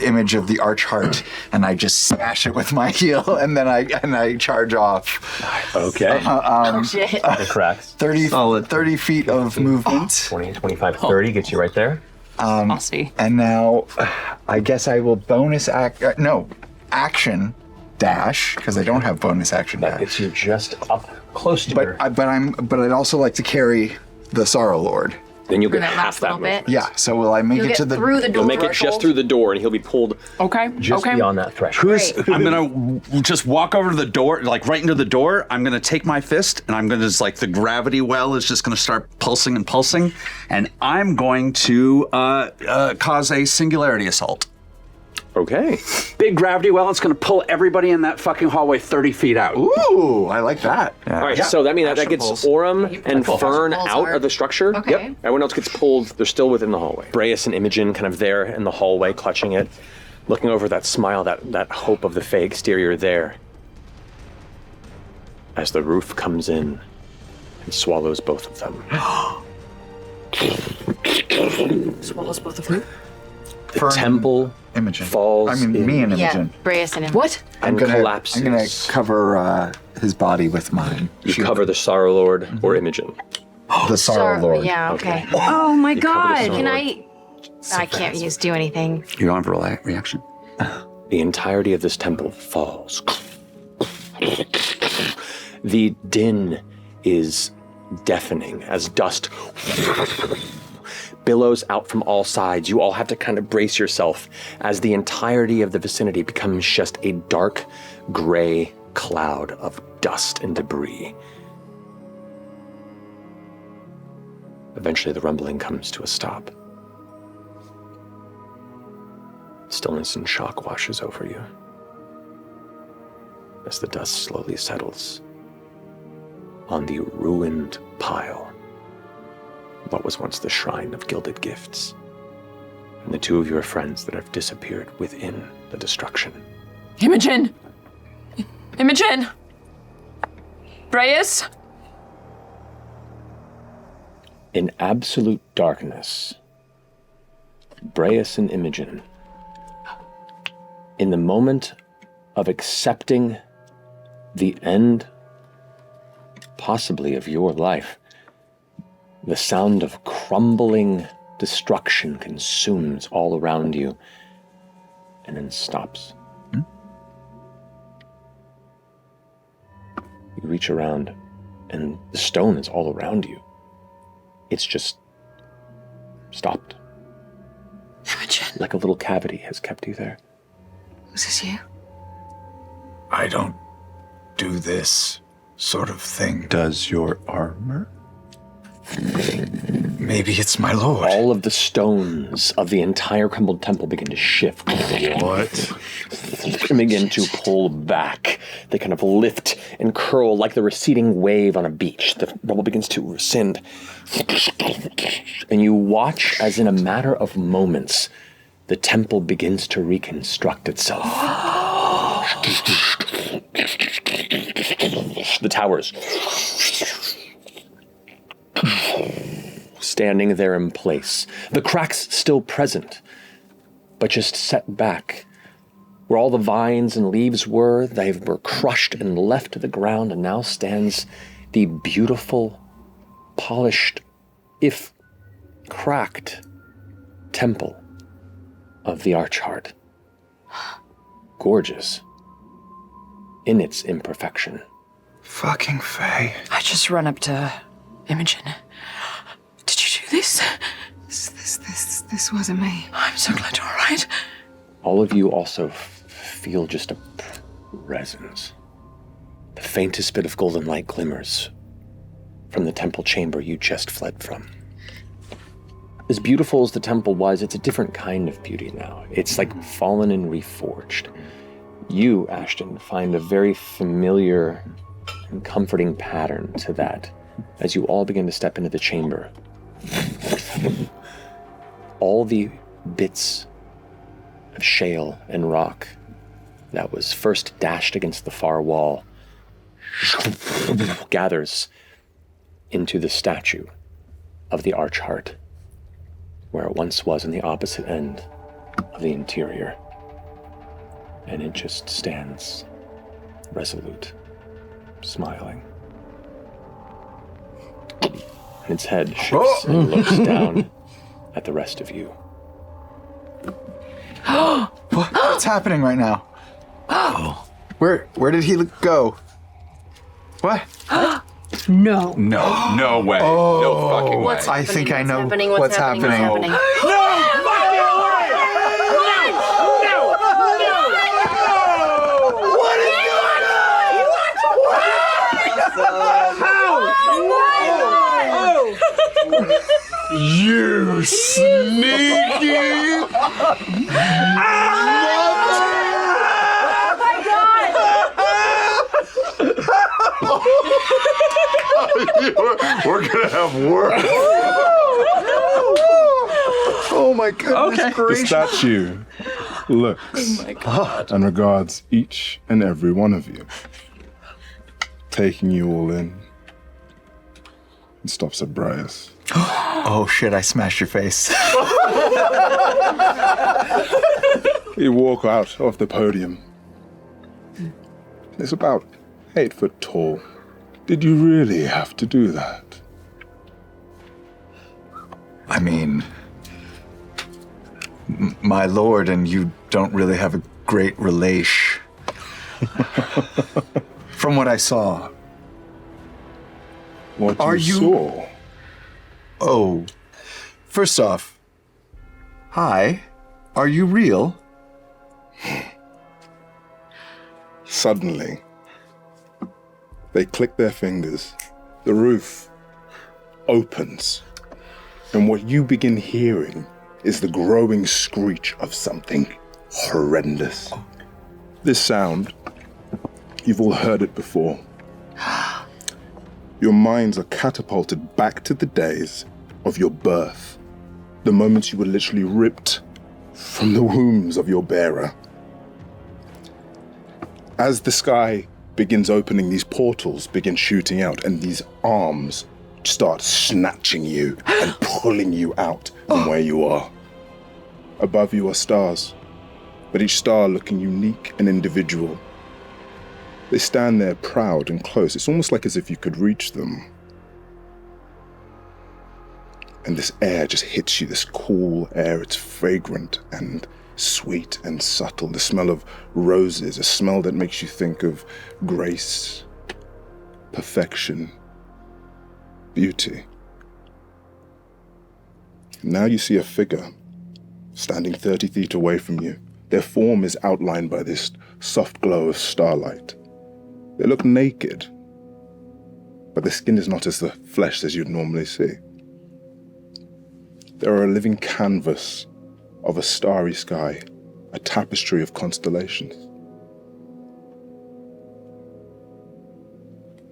image of the arch heart, and I just smash it with my heel, and then I charge off. Okay. Oh, shit. It cracks. 30 feet of movement. 20, 25, 30 gets you right there. Saucy. And now, I guess I will bonus action dash, because I don't have bonus action That dash. gets you just up close to her. But I'd also like to carry the Sorrowlord. Then you'll get that half last that little bit. movement. Yeah, so will I make You'll it get to the... through the door. You'll make it just through the door, and he'll be pulled Okay. just okay. beyond that threshold. I'm gonna just walk over to the door, like right into the door. I'm gonna take my fist, and I'm gonna just like the gravity well is just gonna start pulsing and pulsing, and I'm going to cause a singularity assault. Okay. Big gravity well. It's gonna pull everybody in that fucking hallway 30 feet out. Ooh, I like that. All right, so that means that gets pulls. Orem and Fern Pulls out are- of the structure. Okay. Yep. Everyone else gets pulled. They're still within the hallway. Breas and Imogen kind of there in the hallway, clutching it, looking over that smile, that hope of the Fey exterior there. As the roof comes in and swallows both of them. Swallows both of them. The Fern temple Imogen. falls I mean, in me and Yeah, Imogen. Breas and him. What? and collapses. I'm gonna cover his body with mine. You cover the Sorrowlord or Imogen. The Sorrowlord. Yeah, okay. Okay. Oh my You cover the god. Can Sorrowlord. I can't do anything. You don't have a reaction. The entirety of this temple falls. The din is deafening as dust billows out from all sides. You all have to kind of brace yourself as the entirety of the vicinity becomes just a dark gray cloud of dust and debris. Eventually the rumbling comes to a stop. Stillness and shock washes over you as the dust slowly settles on the ruined pile, what was once the shrine of gilded gifts, and the two of your friends that have disappeared within the destruction. Imogen! Imogen! Breas? In absolute darkness, Breas and Imogen, in the moment of accepting the end, possibly of your life, the sound of crumbling destruction consumes all around you and then stops. You reach around and the stone is all around you. It's just stopped. Imogen. Like a little cavity has kept you there. Was this you? I don't do this sort of thing. Does your armor? Maybe it's my lord. All of the stones of the entire crumbled temple begin to shift. What? And begin to pull back. They kind of lift and curl like the receding wave on a beach. The rubble begins to rescind. And you watch as in a matter of moments, the temple begins to reconstruct itself. The towers standing there in place. The cracks still present, but just set back. Where all the vines and leaves were, they were crushed and left to the ground, and now stands the beautiful, polished, if cracked, temple of the Archheart. Gorgeous in its imperfection. Fucking Faye. I just run up to Imogen. Did you do this? This wasn't me. I'm so glad you're all right. All of you also feel just a presence. The faintest bit of golden light glimmers from the temple chamber you just fled from. As beautiful as the temple was, it's a different kind of beauty now. It's like fallen and reforged. You, Ashton, find a very familiar and comforting pattern to that as you all begin to step into the chamber. All the bits of shale and rock that was first dashed against the far wall gathers into the statue of the Archheart, where it once was on the opposite end of the interior. And it just stands resolute, smiling. And its head shifts and looks down at the rest of you. What's happening right now? Oh. Where did he go? What? No. No way. No fucking way. I think I know What's happening. You sneaky! We're gonna have work. Oh my goodness Okay. The gracious. statue looks and regards each and every one of you, taking you all in, and stops at Brias. Oh shit, I smashed your face. You walk out of the podium. It's about 8 foot tall. Did you really have to do that? I mean, my lord and you don't really have a great relation. From what I saw. What Are you you- saw? Oh, first off, hi, are you real? Suddenly, they click their fingers, the roof opens, and what you begin hearing is the growing screech of something horrendous. This sound, you've all heard it before. Your minds are catapulted back to the days of your birth, the moments you were literally ripped from the wombs of your bearer. As the sky begins opening, these portals begin shooting out, and these arms start snatching you and pulling you out from where you are. Above you are stars, but each star looking unique and individual. They stand there proud and close. It's almost like as if you could reach them. And this air just hits you, this cool air. It's fragrant and sweet and subtle. The smell of roses, a smell that makes you think of grace, perfection, beauty. Now you see a figure standing 30 feet away from you. Their form is outlined by this soft glow of starlight. They look naked, but their skin is not as the flesh as you'd normally see. They are a living canvas of a starry sky, a tapestry of constellations.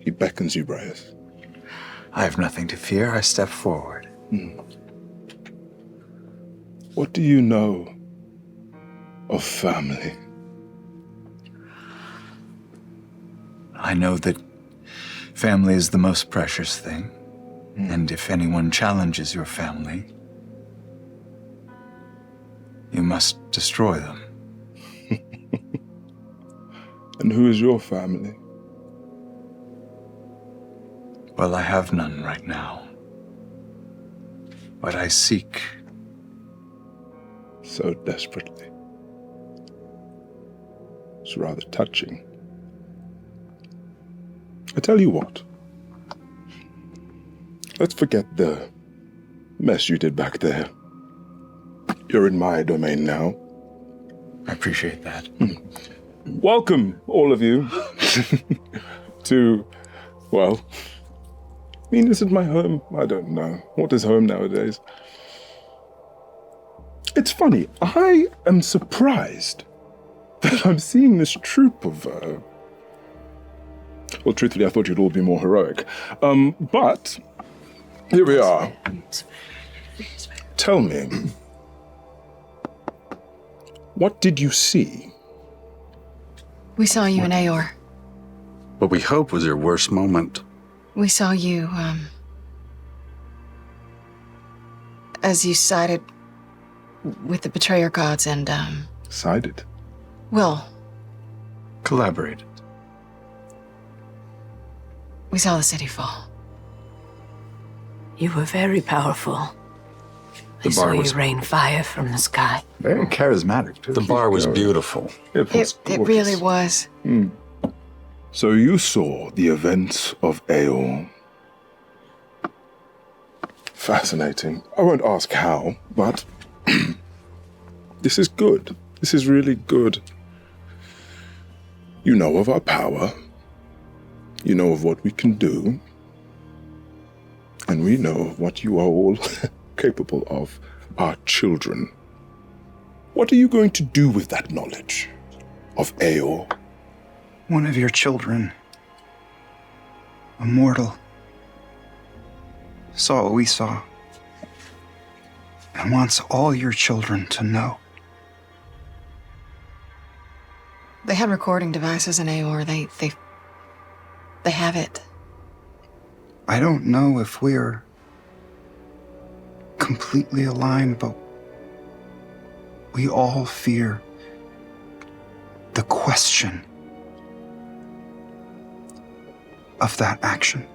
He beckons you, Brias. I have nothing to fear. I step forward. What do you know of family? I know that family is the most precious thing. And if anyone challenges your family, you must destroy them. And who is your family? Well, I have none right now. But I seek. So desperately. It's rather touching. I tell you what. Let's forget the mess you did back there. You're in my domain now. I appreciate that. Welcome, all of you, to, well, I mean, is it my home? I don't know. What is home nowadays? It's funny. I am surprised that I'm seeing this troop of, well, truthfully, I thought you'd all be more heroic. But here we are. Tell me, what did you see? We saw you in Aor. What we hope was your worst moment. We saw you, as you sided with the betrayer gods and, Sided. Will. Collaborated. We saw the city fall. You were very powerful. The I saw bar you was rain fire from the sky. very charismatic, too. The bar was beautiful. It was It really was. So you saw the events of Aeor. Fascinating. I won't ask how, but this is good. This is really good. You know of our power. You know of what we can do. And we know of what you are all capable of, our children. What are you going to do with that knowledge of Aeor? One of your children, a mortal, saw what we saw and wants all your children to know. They had recording devices in Aeor. They have it. I don't know if we're completely aligned, but we all fear the question of that action.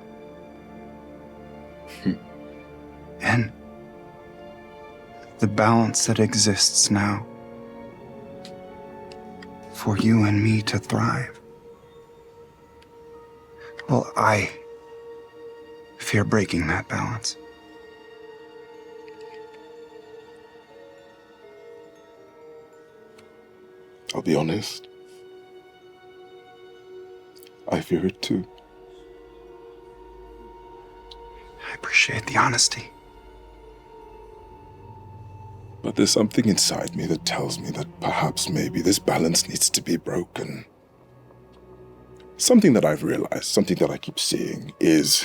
And the balance that exists now for you and me to thrive. Well, I fear breaking that balance. I'll be honest. I fear it too. I appreciate the honesty. But there's something inside me that tells me that perhaps maybe this balance needs to be broken. Something that I've realized, something that I keep seeing, is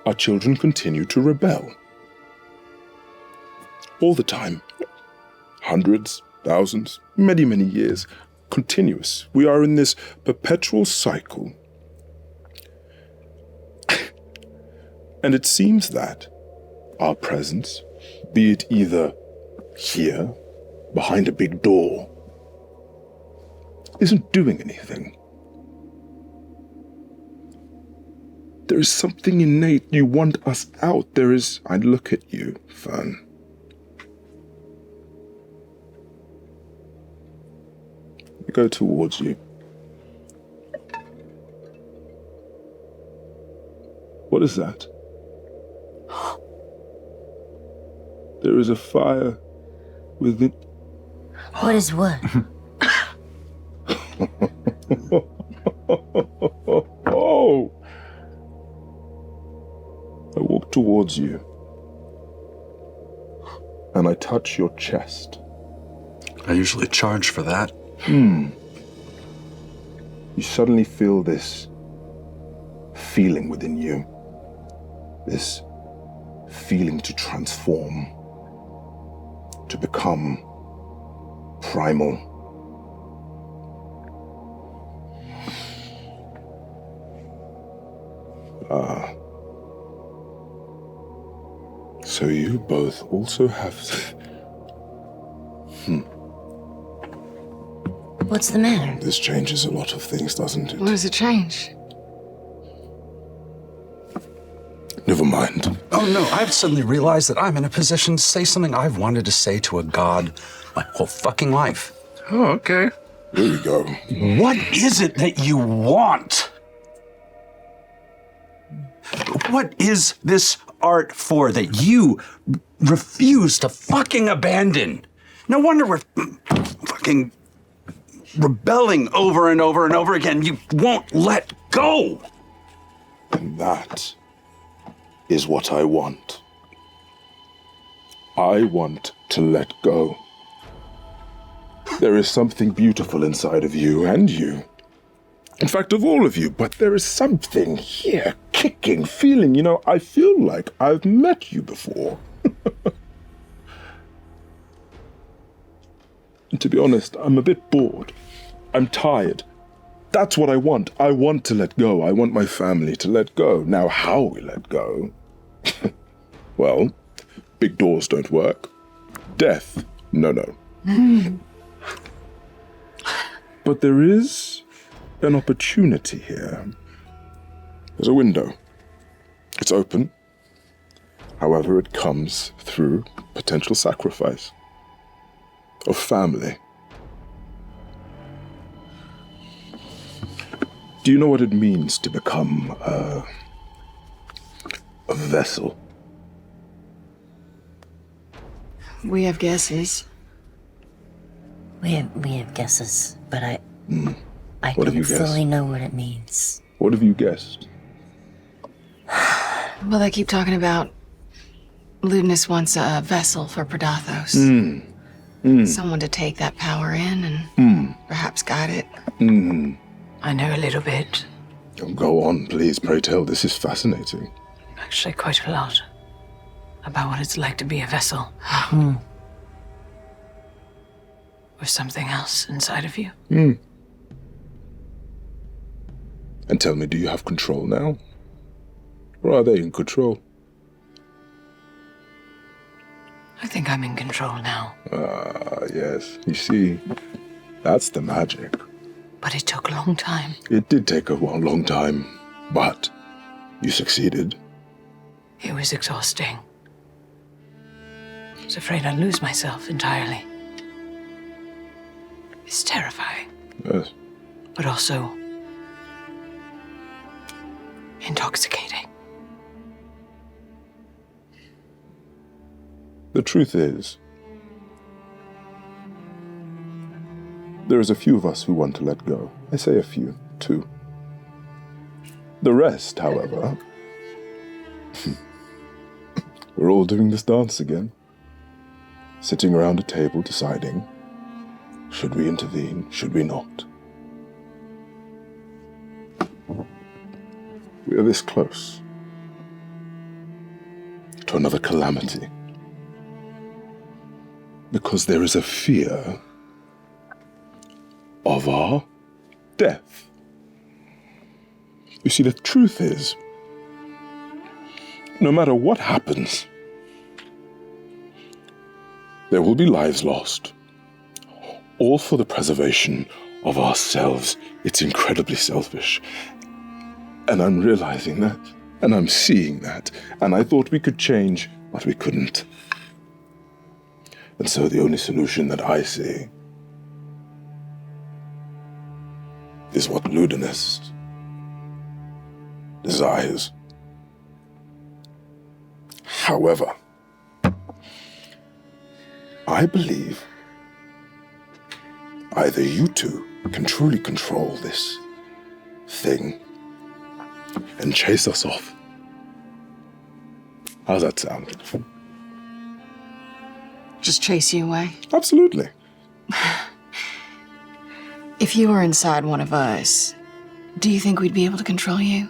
our children continue to rebel. All the time. Hundreds, thousands, many, many years. Continuous. We are in this perpetual cycle. And it seems that our presence, be it either here, behind a big door, isn't doing anything. There is something innate. You want us out. There is... I look at you, Fern. I go towards you. What is that? There is a fire within... What is what? Oh! I walk towards you. And I touch your chest. I usually charge for that. You suddenly feel this feeling within you. This feeling to transform. To become primal. So you both also have... What's the matter? This changes a lot of things, doesn't it? What does it change? Never mind. Oh no, I've suddenly realized that I'm in a position to say something I've wanted to say to a god my whole fucking life. Oh, okay. Here we go. What is it that you want? What is this art for that you refuse to fucking abandon? No wonder we're fucking rebelling over and over and over again. You won't let go. And that is what I want. I want to let go. There is something beautiful inside of you and you. In fact, of all of you, but there is something here, kicking, feeling, I feel like I've met you before. And to be honest, I'm a bit bored. I'm tired. That's what I want. I want to let go. I want my family to let go. Now, how we let go? Well, big doors don't work. Death? No. But there is an opportunity here. There's a window. It's open. However, it comes through potential sacrifice of family. Do you know what it means to become a vessel? We have guesses. We have guesses, but I What have you don't guessed? fully know what it means. What have you guessed? Well, they keep talking about Ludinus wants a vessel for Predathos. Someone to take that power in and perhaps guide it. I know a little bit, Oh, go on, please, pray tell. This is fascinating. actually quite a lot, about what it's like to be a vessel. With something else inside of you. And tell me, do you have control now? Or are they in control? I think I'm in control now, Ah, yes. You see, that's the magic. but it took a long time. It did take a long time, but you succeeded. It was exhausting. I was afraid I'd lose myself entirely. It's terrifying, Yes. but also intoxicating. The truth is, there is a few of us who want to let go. I say a few, 2. The rest, however, we're all doing this dance again. Sitting around a table deciding, should we intervene, should we not? We are this close to another calamity. Because there is a fear of our death. You see, the truth is, no matter what happens, there will be lives lost, all for the preservation of ourselves. It's incredibly selfish. And I'm realizing that, and I'm seeing that, and I thought we could change, but we couldn't. And so the only solution that I see is what Ludinus desires. However, I believe either you two can truly control this thing and chase us off. How's that sound? Just chase you away. Absolutely. If you were inside one of us, do you think we'd be able to control you?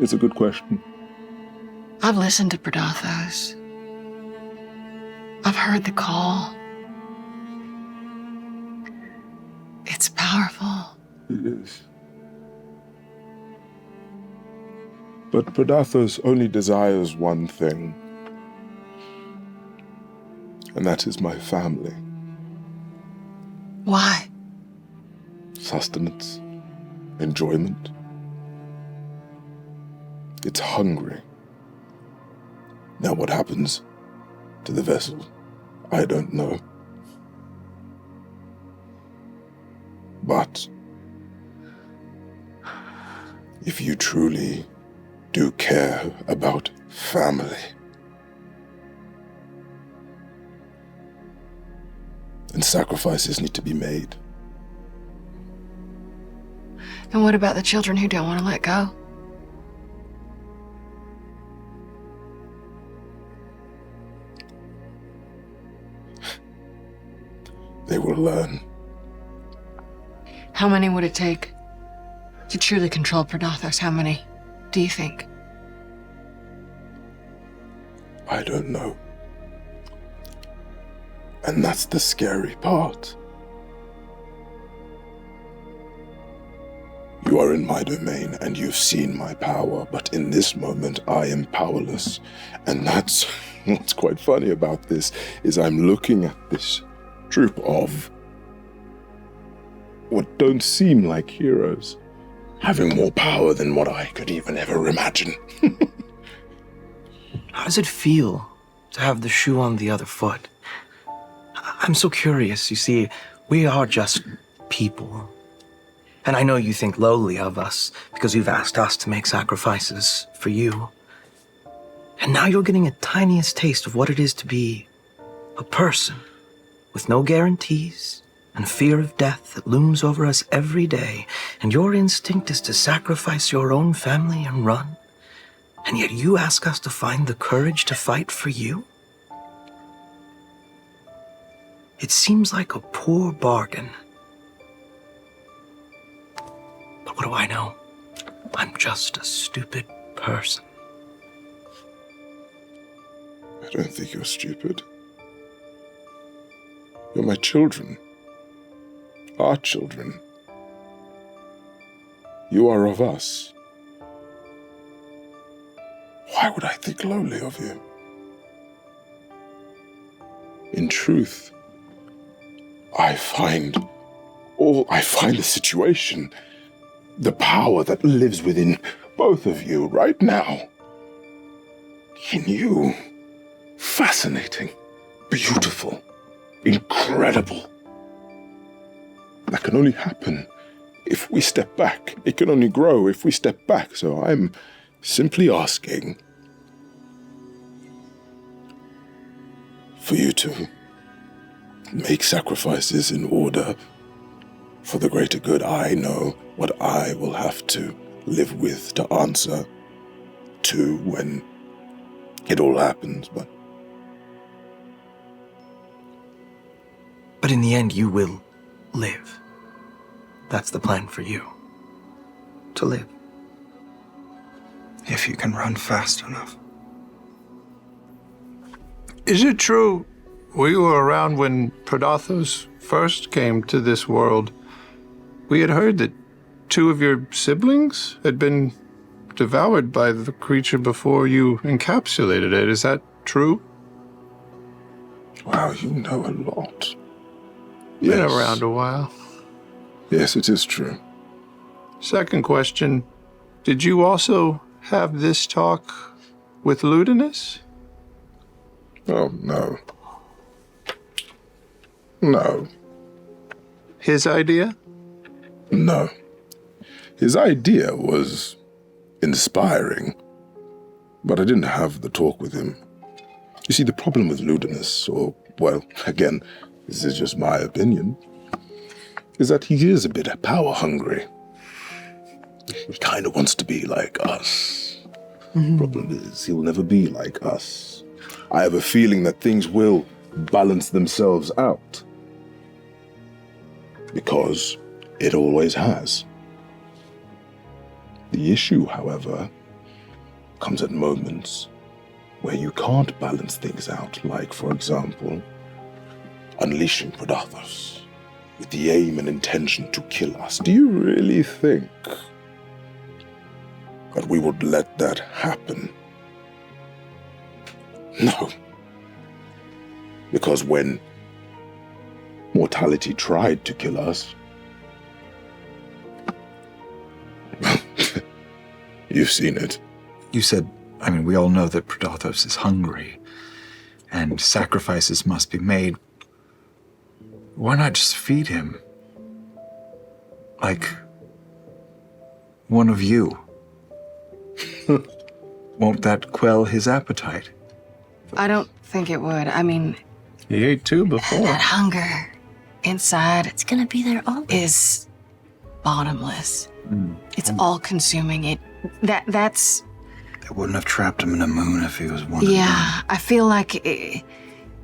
It's a good question. I've listened to Predathos. I've heard the call. It's powerful. It is. But Predathos only desires one thing, and that is my family. Why? Sustenance, enjoyment. It's hungry. Now what happens to the vessel, I don't know. But if you truly do care about family, then sacrifices need to be made. And what about the children who don't want to let go? They will learn. How many would it take to truly control Predathos? How many do you think? I don't know. And that's the scary part. You You are in my domain, and you've seen my power, but in this moment, I am powerless. And that's what's quite funny about this, is I'm looking at this troop of what don't seem like heroes, having more power than what I could even ever imagine. How does it feel to have the shoe on the other foot? I'm so curious. You see, we are just people. And I know you think lowly of us because you've asked us to make sacrifices for you. And now you're getting a tiniest taste of what it is to be a person with no guarantees and fear of death that looms over us every day. And your instinct is to sacrifice your own family and run. And yet you ask us to find the courage to fight for you? It seems like a poor bargain. But what do I know? I'm just a stupid person. I don't think you're stupid. You're my children. Our children. You are of us. Why would I think lowly of you? In truth, I find the situation, the power that lives within both of you right now, in you, fascinating, beautiful, incredible. That can only happen if we step back. It can only grow if we step back. So I'm simply asking for you to make sacrifices in order for the greater good. I know what I will have to live with to answer to when it all happens, but in the end, you will live. That's the plan for you. To live. If you can run fast enough. Is it true, were you around when Predathos first came to this world? We had heard that 2 of your siblings had been devoured by the creature before you encapsulated it. Is that true? Wow, you know a lot. Been around a while. Yes, it is true. Second question, did you also have this talk with Ludinus? Oh, no. No. His idea? No. His idea was inspiring, but I didn't have the talk with him. You see, the problem with Ludinus, or, well, again, this is just my opinion, is that he is a bit power hungry. He kind of wants to be like us. Problem is, he will never be like us. I have a feeling that things will balance themselves out. Because it always has. The issue, however, comes at moments where you can't balance things out, like, for example, unleashing Predathos with the aim and intention to kill us. Do you really think that we would let that happen? No. Because when mortality tried to kill us, you've seen it. You said, we all know that Predathos is hungry, and sacrifices must be made. Why not just feed him? Like one of you? Won't that quell his appetite? I don't think it would. He ate 2 before. That hunger inside It's gonna be there all day. is bottomless. It's all-consuming. That's... They wouldn't have trapped him in a moon if he was one. Yeah, I feel like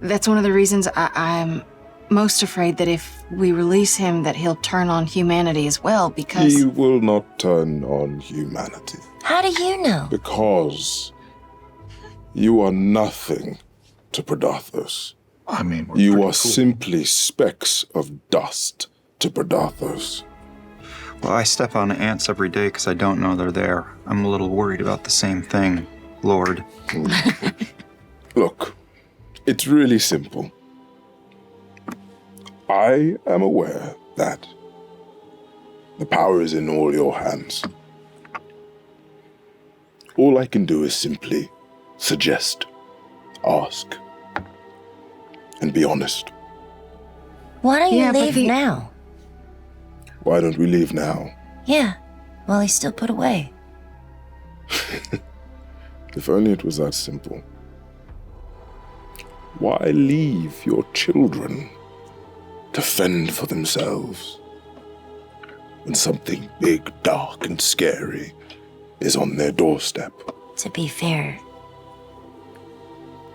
that's one of the reasons I'm most afraid that if we release him, that he'll turn on humanity as well, because... He will not turn on humanity. How do you know? Because you are nothing to Predathos. We're You pretty are cool. simply specks of dust to Predathos. Well, I step on ants every day because I don't know they're there. I'm a little worried about the same thing, Lord. Look, it's really simple. I am aware that the power is in all your hands. All I can do is simply suggest, ask, and be honest. Why don't you leave now? Why don't we leave now? Yeah, while he's still put away. If only it was that simple. Why leave your children to fend for themselves when something big, dark, and scary is on their doorstep? To be fair,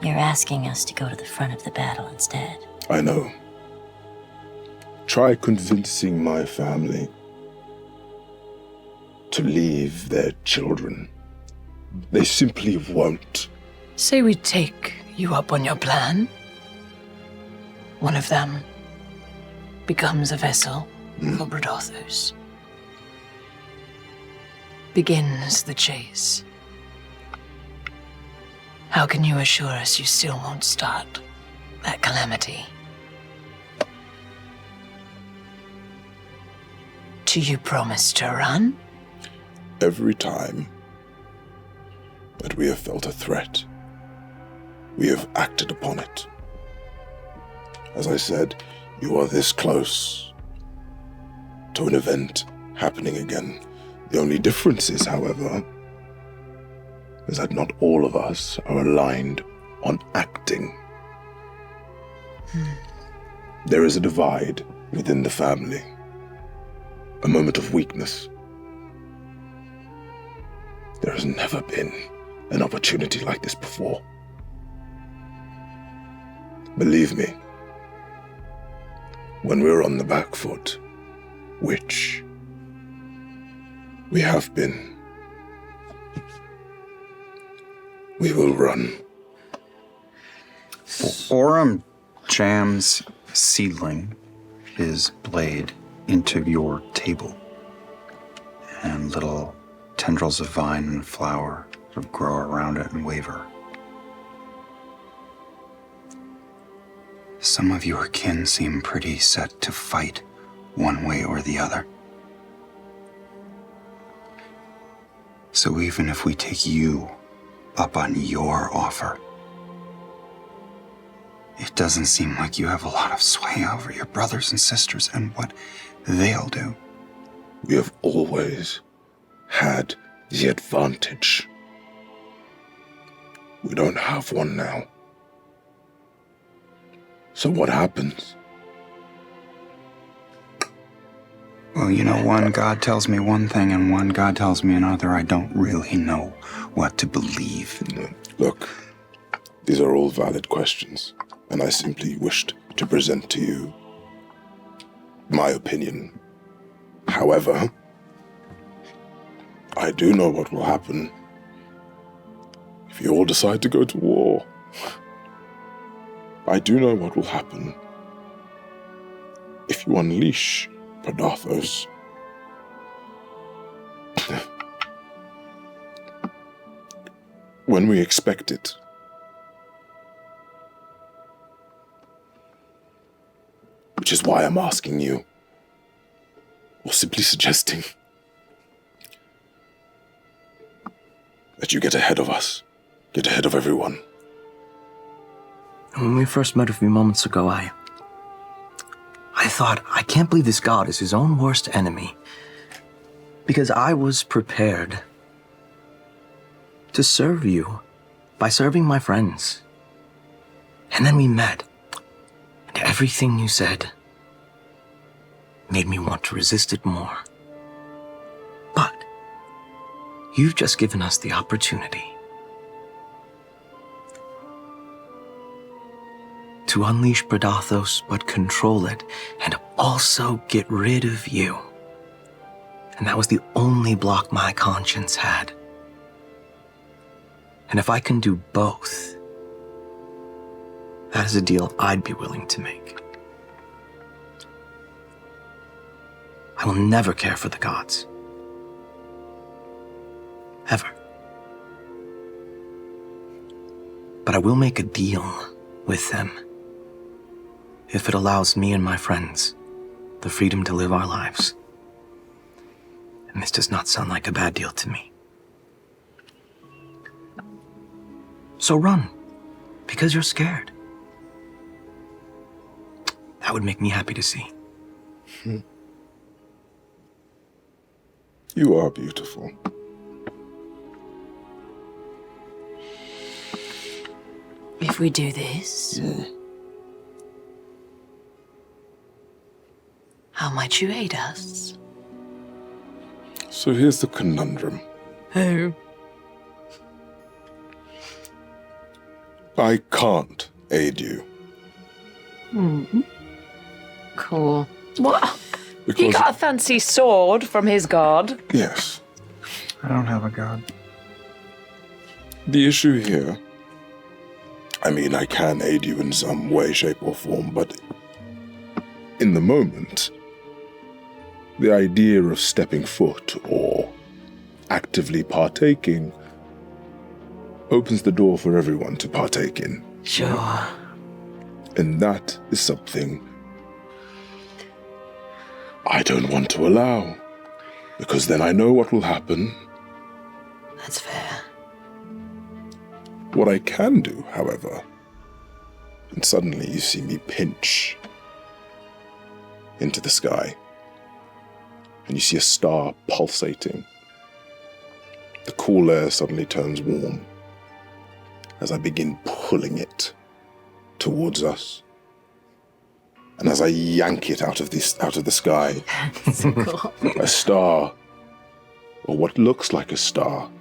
you're asking us to go to the front of the battle instead. I know. Try convincing my family to leave their children. They simply won't. Say we take you up on your plan. One of them becomes a vessel for Brodathos. Begins the chase. How can you assure us you still won't start that calamity? Do you promise to run? Every time that we have felt a threat, we have acted upon it. As I said, you are this close to an event happening again. The only difference is, however, is that not all of us are aligned on acting. There is a divide within the family, a moment of weakness. There has never been an opportunity like this before. Believe me, when we're on the back foot, which we have been, we will run. Orem jams seedling, his blade, into your table, and little tendrils of vine and flower sort of grow around it and waver. Some of your kin seem pretty set to fight one way or the other. So even if we take you up on your offer, it doesn't seem like you have a lot of sway over your brothers and sisters and what they'll do. We have always had the advantage. We don't have one now. So what happens? Well, you know, one God tells me one thing and one God tells me another. I don't really know what to believe. Look, these are all valid questions, and I simply wished to present to you my opinion. However, I do know what will happen if you all decide to go to war. I do know what will happen if you unleash Brodathos. When we expect it. Which is why I'm asking you, or simply suggesting, that you get ahead of us, get ahead of everyone. When we first met a few moments ago, I thought, I can't believe this god is his own worst enemy. Because I was prepared to serve you by serving my friends. And then we met, and everything you said made me want to resist it more. But you've just given us the opportunity to unleash Brodathos, but control it, and also get rid of you. And that was the only block my conscience had. And if I can do both, that is a deal I'd be willing to make. I will never care for the gods. Ever. But I will make a deal with them if it allows me and my friends the freedom to live our lives. And this does not sound like a bad deal to me. So run, because you're scared. That would make me happy to see. You are beautiful. If we do this, how might you aid us? So here's the conundrum. Oh. I can't aid you. Cool. What? He Because- got a fancy sword from his god. Yes. I don't have a god. The issue here, I mean, I can aid you in some way, shape, or form, but in the moment, the idea of stepping foot or actively partaking opens the door for everyone to partake in. Sure. And that is something I don't want to allow, because then I know what will happen. That's fair. What I can do, however, and suddenly you see me pinch into the sky, and you see a star pulsating. The cool air suddenly turns warm as I begin pulling it towards us. And as I yank it out of the sky, So cool. a star, or what looks like a star,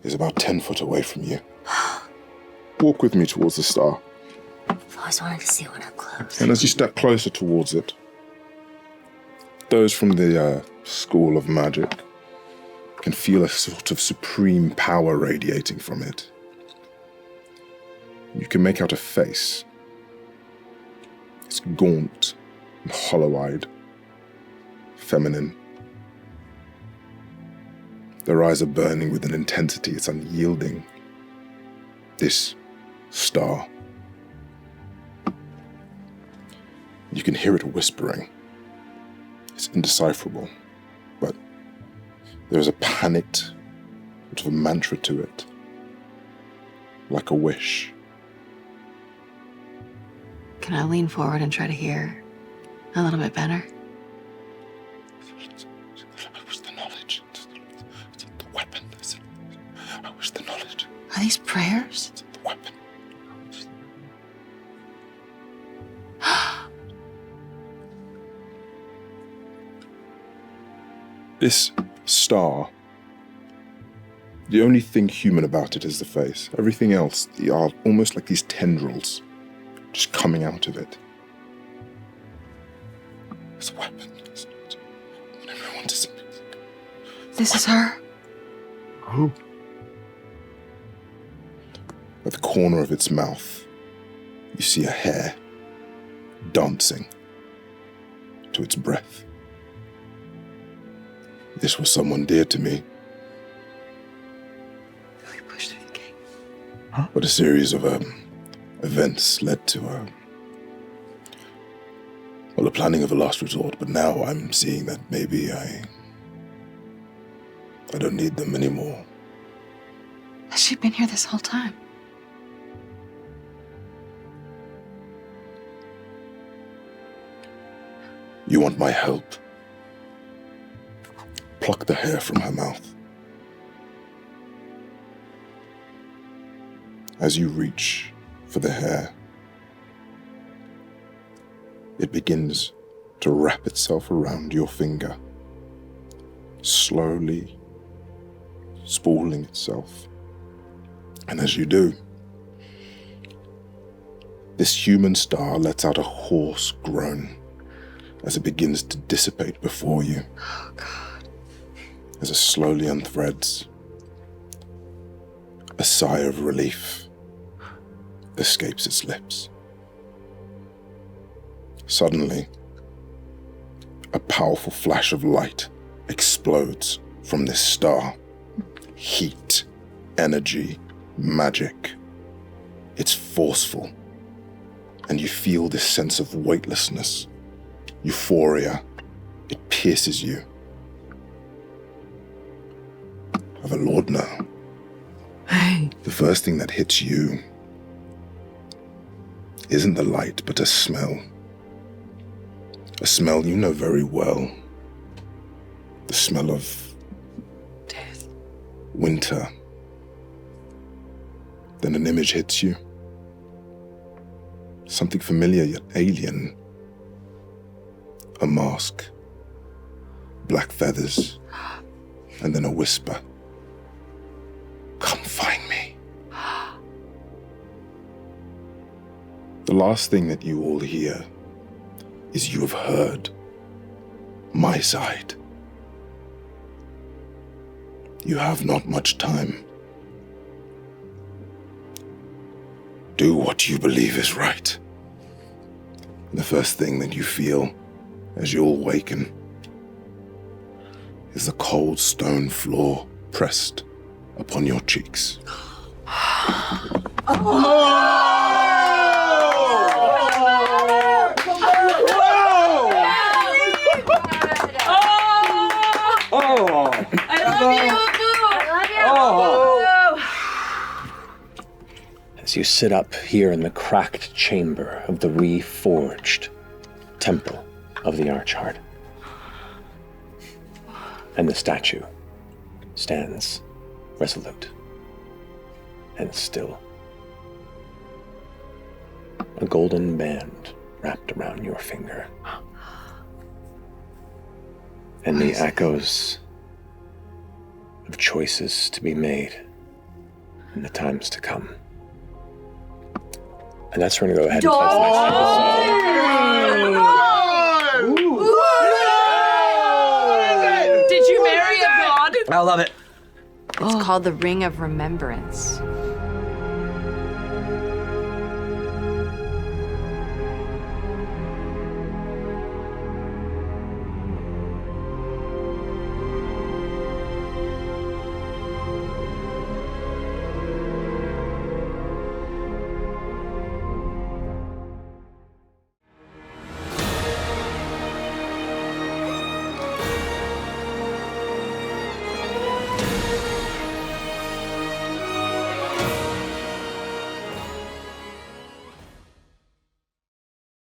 is about 10 foot away from you. Walk with me towards the star. I've always wanted to see one up close. And as you step closer towards it, those from the School of Magic can feel a sort of supreme power radiating from it. You can make out a face. It's gaunt and hollow-eyed, feminine. Their eyes are burning with an intensity it's unyielding. This star. You can hear it whispering. It's indecipherable, but there's a panicked sort of a mantra to it, like a wish. Can I lean forward and try to hear a little bit better? I wish the knowledge. The weapon. I wish the knowledge. Are these prayers? The weapon. This star, the only thing human about it is the face. Everything else are almost like these tendrils just coming out of it. It's a weapon. Everyone does it. This is her? Who? At the corner of its mouth, you see a hair dancing to its breath. This was someone dear to me. We pushed through the gate. But a series of events led to the planning of a last resort. But now I'm seeing that maybe I don't need them anymore. Has she been here this whole time? You want my help? Pluck the hair from her mouth. As you reach for the hair, it begins to wrap itself around your finger, slowly spooling itself. And as you do, this human star lets out a hoarse groan as it begins to dissipate before you. Oh, God. As it slowly unthreads, a sigh of relief escapes its lips. Suddenly, a powerful flash of light explodes from this star. Heat, energy, magic. It's forceful. And you feel this sense of weightlessness, euphoria. It pierces you. Of a lord now. Hey. The first thing that hits you isn't the light, but a smell. A smell you know very well. The smell of death. Winter. Then an image hits you. Something familiar yet alien. A mask. Black feathers. And then a whisper. Come find me. The last thing that you all hear is you have heard my side. You have not much time. Do what you believe is right. And the first thing that you feel as you all waken is the cold stone floor pressed upon your cheeks. As you sit up here in the cracked chamber of the reforged temple of the Archheart, and the statue stands resolute and still. A golden band wrapped around your finger. And the echoes of choices to be made in the times to come. And that's where we're going to go ahead and test next episode. Did you marry a god? I love it. It's called the Ring of Remembrance.